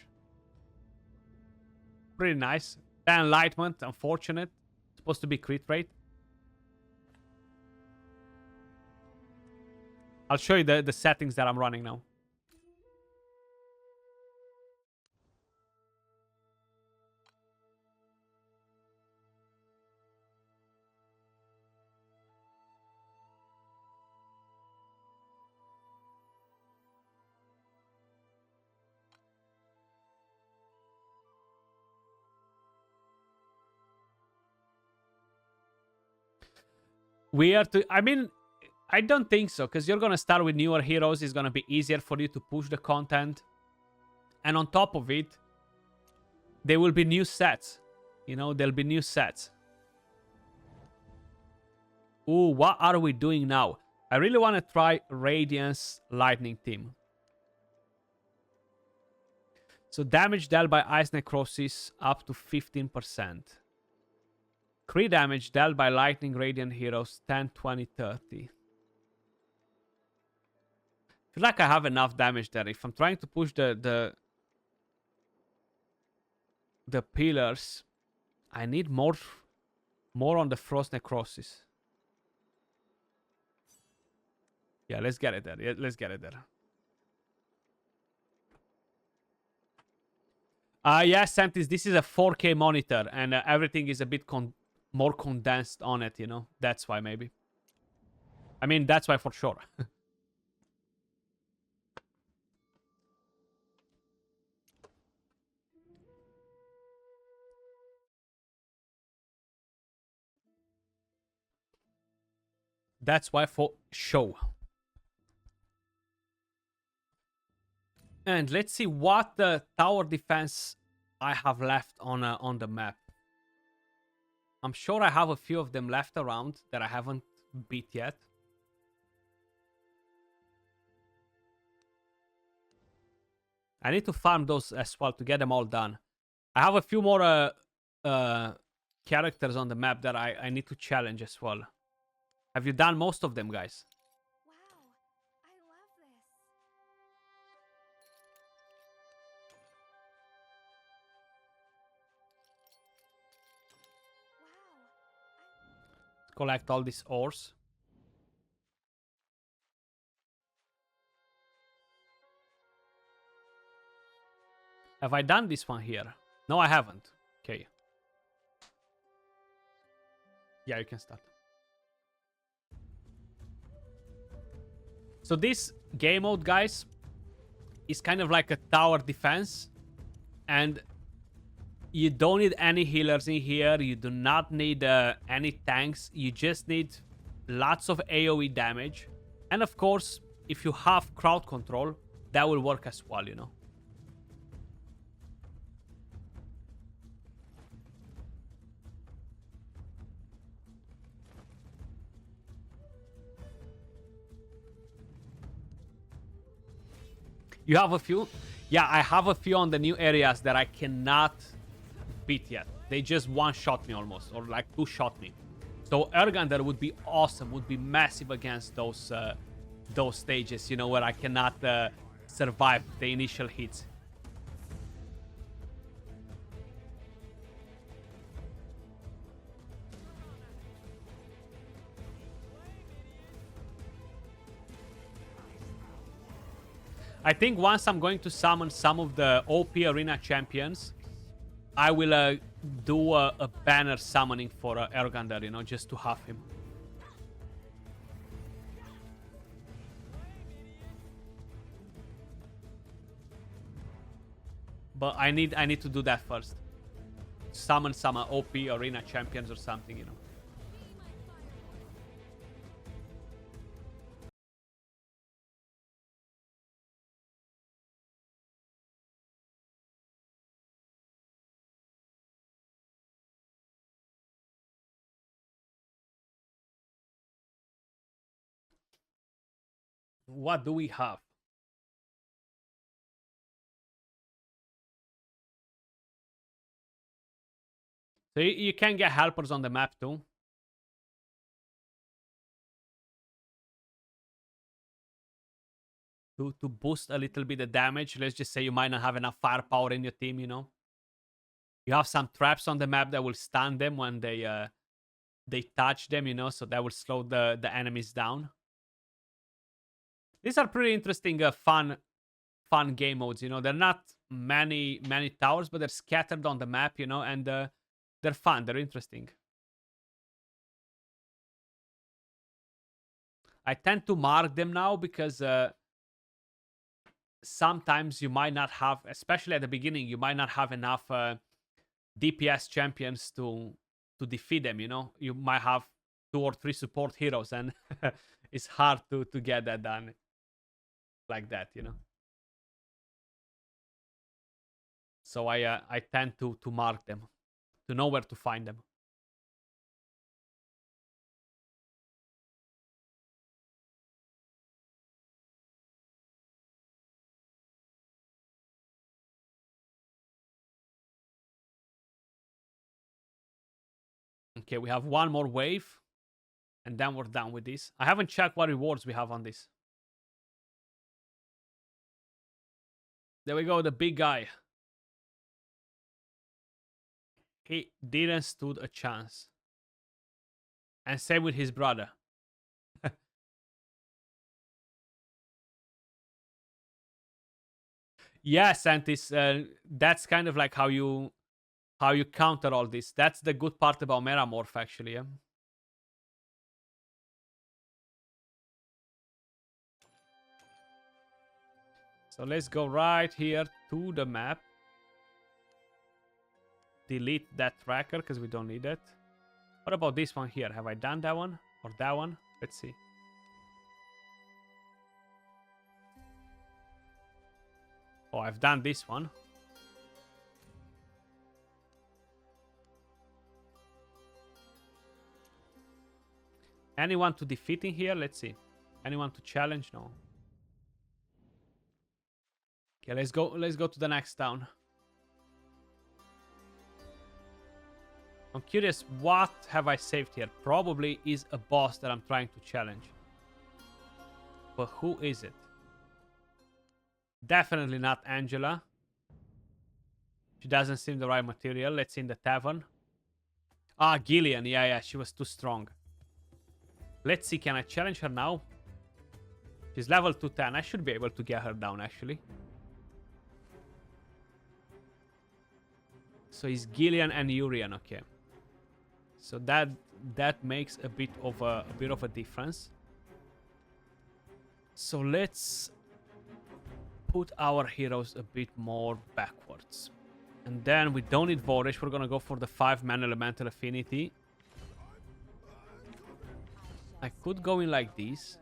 Pretty nice. The Enlightenment, unfortunate. Supposed to be crit rate. I'll show you the settings that I'm running now. I mean, I don't think so, because you're going to start with newer heroes. It's going to be easier for you to push the content. And on top of it, there will be new sets. You know, there'll be new sets. Ooh, what are we doing now? I really want to try Radiance Lightning Team. So damage dealt by Ice Necrosis up to 15%. Crit damage dealt by Lightning Radiant heroes 10, 20, 30. I feel like I have enough damage there. If I'm trying to push the pillars, I need more on the Frost Necrosis. Yeah, let's get it there. Yeah, let's get it there. Yes, Santis, this is a 4K monitor, and everything is a bit more condensed on it, you know? That's why, maybe. I mean, that's why for sure. That's why for show. And let's see what tower defense I have left on the map. I'm sure I have a few of them left around that I haven't beat yet. I need to farm those as well to get them all done. I have a few more characters on the map that I need to challenge as well. Have you done most of them, guys? Wow, I love this. Wow. Collect all these ores. Have I done this one here? No, I haven't. Okay. Yeah, you can start. So this game mode, guys, is kind of like a tower defense. And you don't need any healers in here. You do not need any tanks. You just need lots of AoE damage. And of course, if you have crowd control, that will work as well, you know. You have a few? Yeah, I have a few on the new areas that I cannot beat yet. They just one-shot me almost, or like two-shot me. So Ergander would be awesome, would be massive against those stages, you know, where I cannot survive the initial hits. I think once I'm going to summon some of the OP arena champions, I will do a banner summoning for Ergander, you know, just to have him. But I need to do that first. Summon some OP arena champions or something, you know. What do we have? So you can get helpers on the map too. To boost a little bit the damage. Let's just say you might not have enough firepower in your team, you know. You have some traps on the map that will stun them when they touch them, you know, so that will slow the enemies down. These are pretty interesting, fun game modes, you know. They're not many towers, but they're scattered on the map, you know, and they're fun, they're interesting. I tend to mark them now because sometimes you might not have, especially at the beginning, you might not have enough DPS champions to defeat them, you know. You might have 2 or 3 support heroes, and it's hard to get that done like that, you know. So I tend to mark them, to know where to find them. Okay, we have one more wave, and then we're done with this. I haven't checked what rewards we have on this. There we go, the big guy. He didn't stood a chance. And same with his brother. Yeah, Santis, that's kind of like how you counter all this. That's the good part about Metamorph, actually. Yeah. So let's go right here to the map. Delete that tracker because we don't need it. What about this one here? Have I done that one or that one? Let's see. Oh, I've done this one. Anyone to defeat in here? Let's see. Anyone to challenge? No. Okay, let's go. Let's go to the next town. I'm curious, what have I saved here? Probably is a boss that I'm trying to challenge. But who is it? Definitely not Angela. She doesn't seem the right material. Let's see in the tavern. Ah, Gillian. Yeah, she was too strong. Let's see, can I challenge her now? She's level 210. I should be able to get her down, actually. So it's Gillian and Urian, okay. So that makes a bit of a difference. So let's put our heroes a bit more backwards. And then we don't need Vorish. We're gonna go for the 5-man elemental affinity. I could go in like this.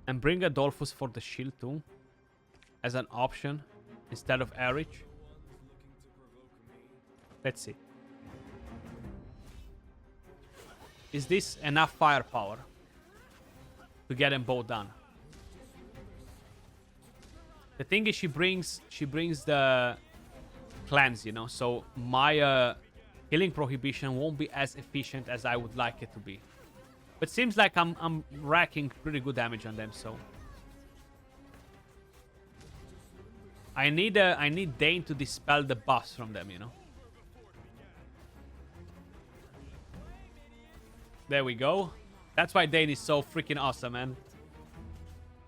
And bring Adolphus for the shield too. As an option. Instead of Erich. Let's see. Is this enough firepower to get them both done? The thing is, she brings the cleanse, you know. So my healing prohibition won't be as efficient as I would like it to be. But seems like I'm racking pretty good damage on them. So I need Dane to dispel the buffs from them, you know. There we go. That's why Dane is so freaking awesome, man.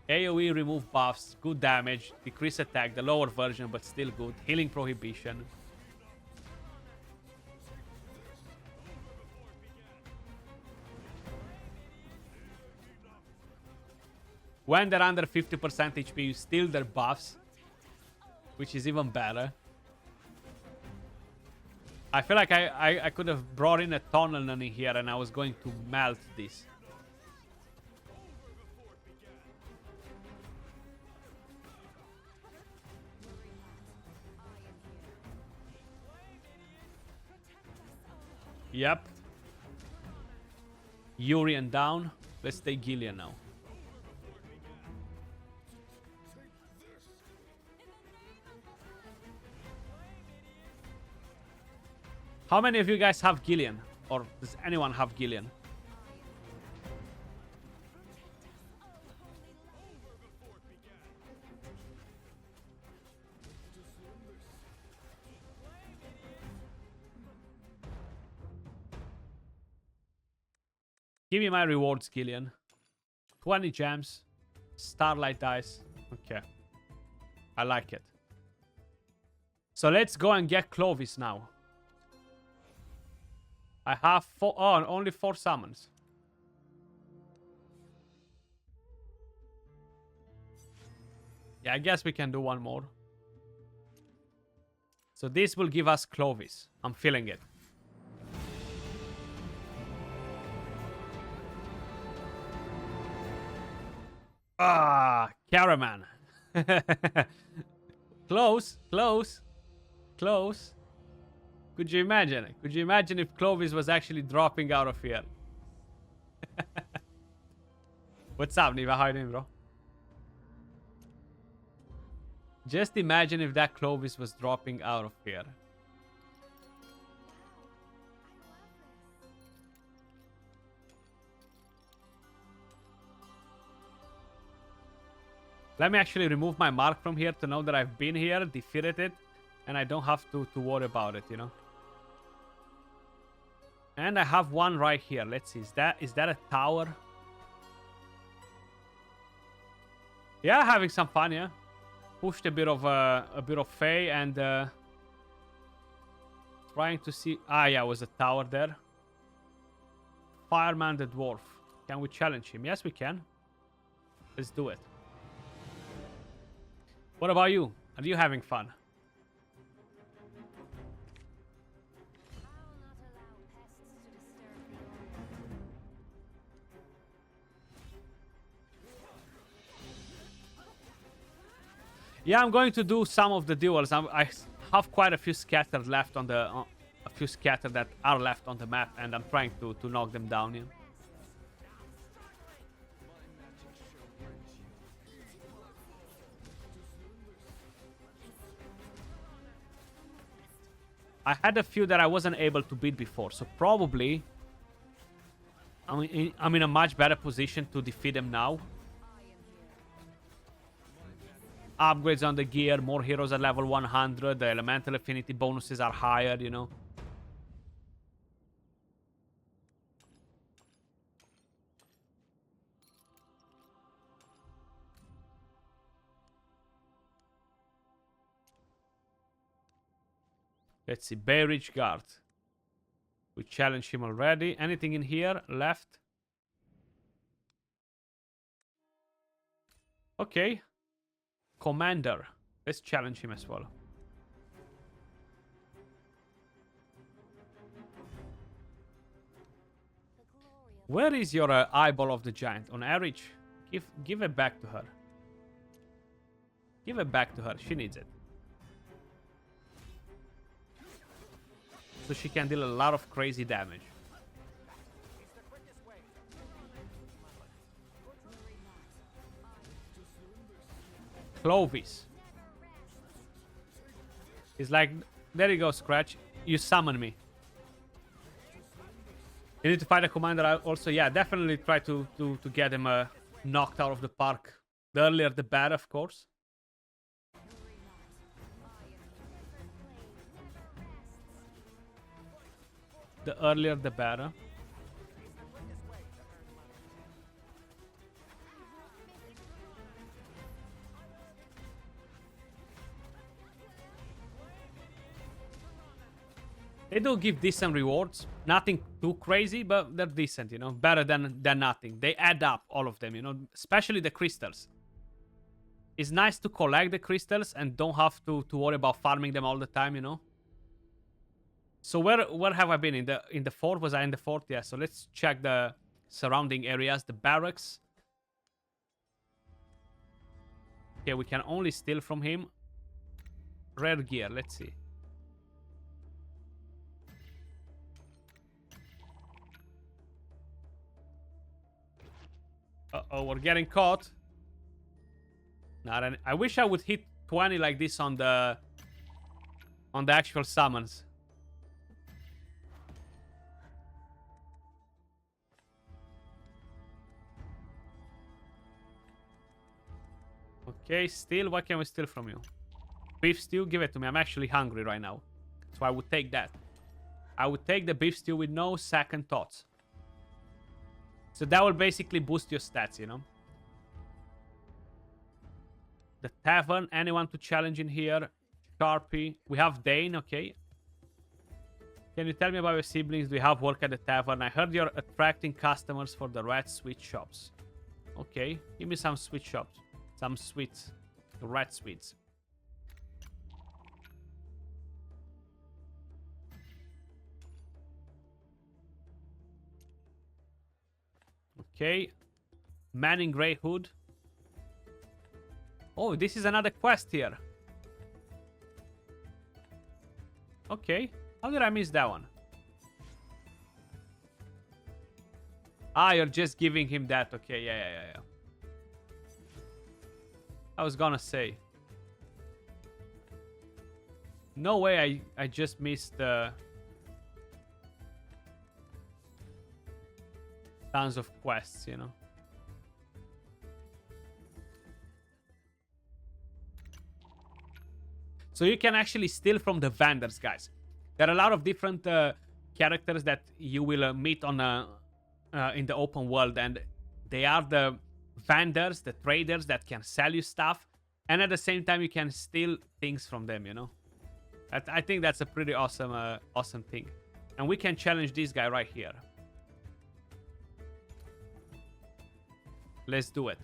AoE, remove buffs, good damage, decrease attack, the lower version, but still good. Healing prohibition. When they're under 50% HP, you steal their buffs, which is even better. I feel like I could have brought in a tunnel in here and I was going to melt this. Yep. Urian down. Let's take Gillian now. How many of you guys have Gillian? Or does anyone have Gillian? Give me my rewards, Gillian. 20 gems. Starlight dice. Okay. I like it. So let's go and get Clovis now. I have only 4 summons. Yeah, I guess we can do one more. So this will give us Clovis. I'm feeling it. Ah, Caraman. Close, close, close. Could you imagine? Could you imagine if Clovis was actually dropping out of here? What's up, Niva? How are you doing, bro? Just imagine if that Clovis was dropping out of here. Let me actually remove my mark from here to know that I've been here, defeated it, and I don't have to worry about it, you know. And I have one right here. Let's see. Is that a tower? Yeah, having some fun, yeah. Pushed a bit of Fey and trying to see. Ah, yeah, was a tower there. Fireman the dwarf. Can we challenge him? Yes, we can. Let's do it. What about you? Are you having fun? Yeah, I'm going to do some of the duels. I have quite a few scattered left on the... a few scattered that are left on the map, and I'm trying to knock them down, yeah. I had a few that I wasn't able to beat before, so probably I'm in a much better position to defeat them now. Upgrades on the gear, more heroes at level 100, the elemental affinity bonuses are higher, you know. Let's see, Bay Ridge Guard. We challenged him already. Anything in here left? Okay. Commander. Let's challenge him as well. Where is your eyeball of the giant? On average, give it back to her. Give it back to her. She needs it. So she can deal a lot of crazy damage. Clovis. He's like, there you go, Skratch. You summon me. You need to fight a commander also. Yeah, definitely try to get him knocked out of the park. The earlier the better, of course. The earlier the better. They do give decent rewards. Nothing too crazy, but they're decent, you know. Better than nothing. They add up, all of them, you know. Especially the crystals. It's nice to collect the crystals and don't have to worry about farming them all the time, you know. So where have I been? In the fort? Was I in the fort? Yeah, so let's check the surrounding areas. The barracks. Okay, we can only steal from him. Rare gear, let's see. Uh-oh, we're getting caught. Not any. I wish I would hit 20 like this on the actual summons. Okay, steal. What can we steal from you? Beef stew? Give it to me. I'm actually hungry right now. So I would take that. I would take the beef stew with no second thoughts. So that will basically boost your stats, you know. The tavern. Anyone to challenge in here? Sharpie. We have Dane, okay. Can you tell me about your siblings? Do you have work at the tavern? I heard you're attracting customers for the red sweet shops. Okay, give me some sweet shops. Some sweets. Red sweets. Okay. Man in grey hood. Oh, this is another quest here. Okay. How did I miss that one? Ah, you're just giving him that. Okay, yeah. I was gonna say. No way I just missed tons of quests, you know. So you can actually steal from the vendors, guys. There are a lot of different characters that you will meet on in the open world, and they are the vendors, the traders that can sell you stuff, and at the same time you can steal things from them, you know. I think that's a pretty awesome awesome thing. And we can challenge this guy right here. Let's do it.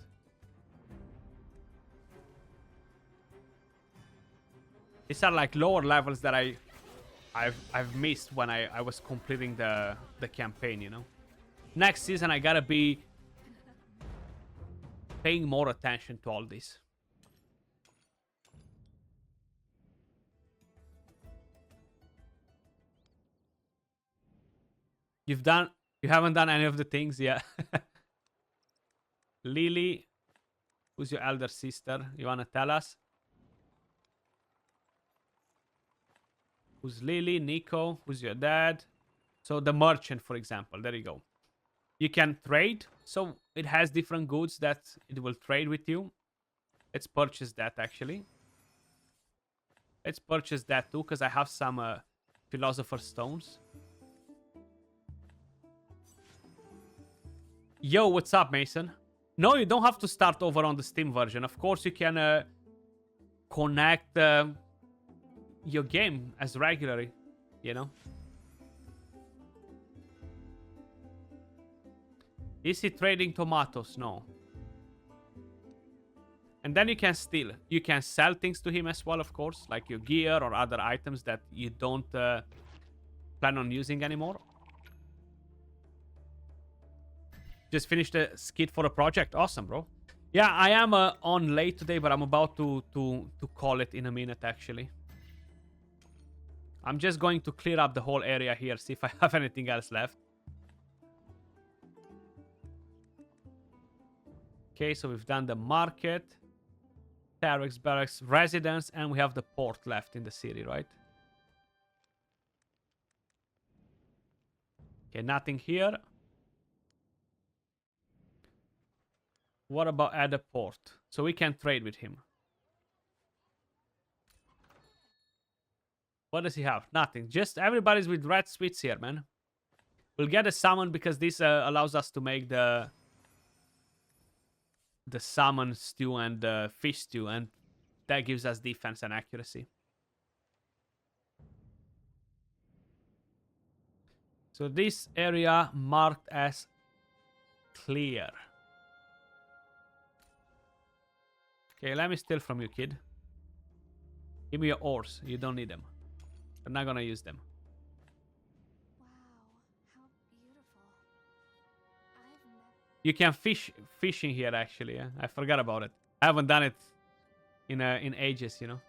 These are like lower levels that I've missed when I was completing the campaign, you know. Next season I gotta be paying more attention to all this. You haven't done any of the things yet. Lily, who's your elder sister? You wanna tell us? Who's Lily? Nico, who's your dad? So the merchant, for example, there you go. You can trade, so it has different goods that it will trade with you. Let's purchase that actually. Let's purchase that too, because I have some philosopher's stones. Yo, what's up, Mason? No, you don't have to start over on the Steam version. Of course, you can connect your game as regularly, you know. Is he trading tomatoes? No. And then you can steal. You can sell things to him as well, of course, like your gear or other items that you don't plan on using anymore. Just finished a skit for a project. Awesome, bro. Yeah, I am on late today, but I'm about to call it in a minute, actually. I'm just going to clear up the whole area here, see if I have anything else left. Okay, so we've done the market, Tarek's barracks, residence, and we have the port left in the city, right? Okay, nothing here. What about at the port? So we can trade with him. What does he have? Nothing. Just everybody's with red sweets here, man. We'll get a salmon because this allows us to make the salmon stew and the fish stew, and that gives us defense and accuracy. So this area marked as clear. Okay, let me steal from you, kid. Give me your ores. You don't need them. I'm not gonna use them. Wow, how beautiful. I've never... You can fish in here, actually. Yeah? I forgot about it. I haven't done it in ages, you know.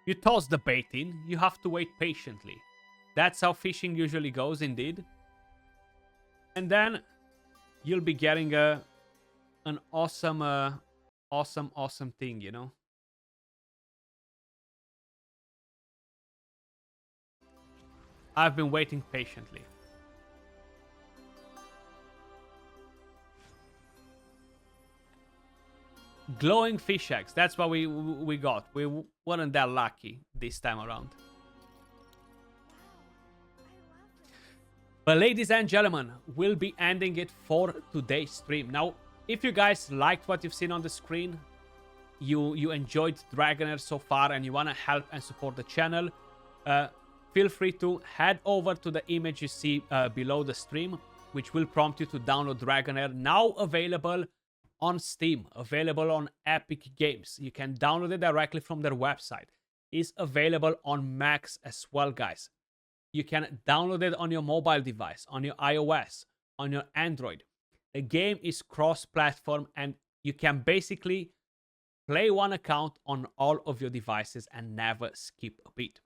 You toss the bait in. You have to wait patiently. That's how fishing usually goes, indeed. And then you'll be getting an awesome, awesome thing, you know. I've been waiting patiently. Glowing fish eggs. That's what we got. We weren't that lucky this time around. But ladies and gentlemen, we'll be ending it for today's stream. Now, if you guys liked what you've seen on the screen, you enjoyed Dragonheir so far, and you want to help and support the channel, feel free to head over to the image you see below the stream, which will prompt you to download Dragonheir, now available on Steam, available on Epic Games. You can download it directly from their website. It's available on Macs as well, guys. You can download it on your mobile device, on your iOS, on your Android. The game is cross-platform, and you can basically play one account on all of your devices and never skip a beat.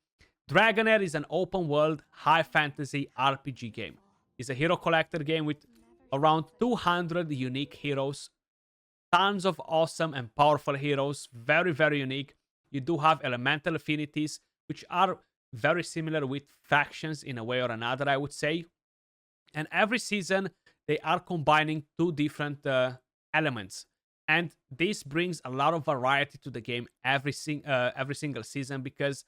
Dragonheir is an open-world, high-fantasy RPG game. It's a hero collector game with around 200 unique heroes, tons of awesome and powerful heroes, very, very unique. You do have elemental affinities, which are very similar with factions in a way or another, I would say. And every season, they are combining two different elements. And this brings a lot of variety to the game every single season, because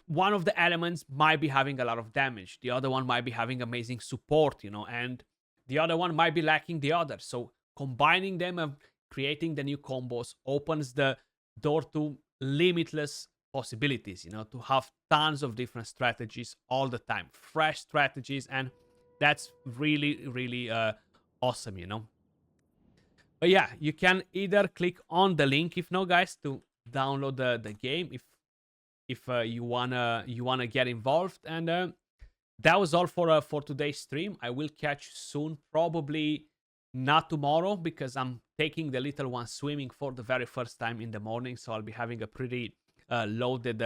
one of the elements might be having a lot of damage, the other one might be having amazing support, and the other one might be lacking the other. So combining them and creating the new combos opens the door to limitless possibilities, to have tons of different strategies all the time, fresh strategies, and that's really, really awesome. But yeah, you can either click on the link, if no, guys, to download the game if you wanna get involved. And that was all for today's stream. I will catch you soon, probably not tomorrow, because I'm taking the little one swimming for the very first time in the morning, so I'll be having a pretty loaded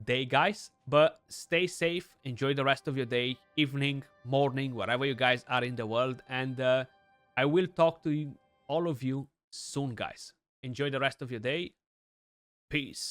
day, guys. But stay safe, enjoy the rest of your day, evening, morning, wherever you guys are in the world, and I will talk to all of you soon, guys. Enjoy the rest of your day. Peace.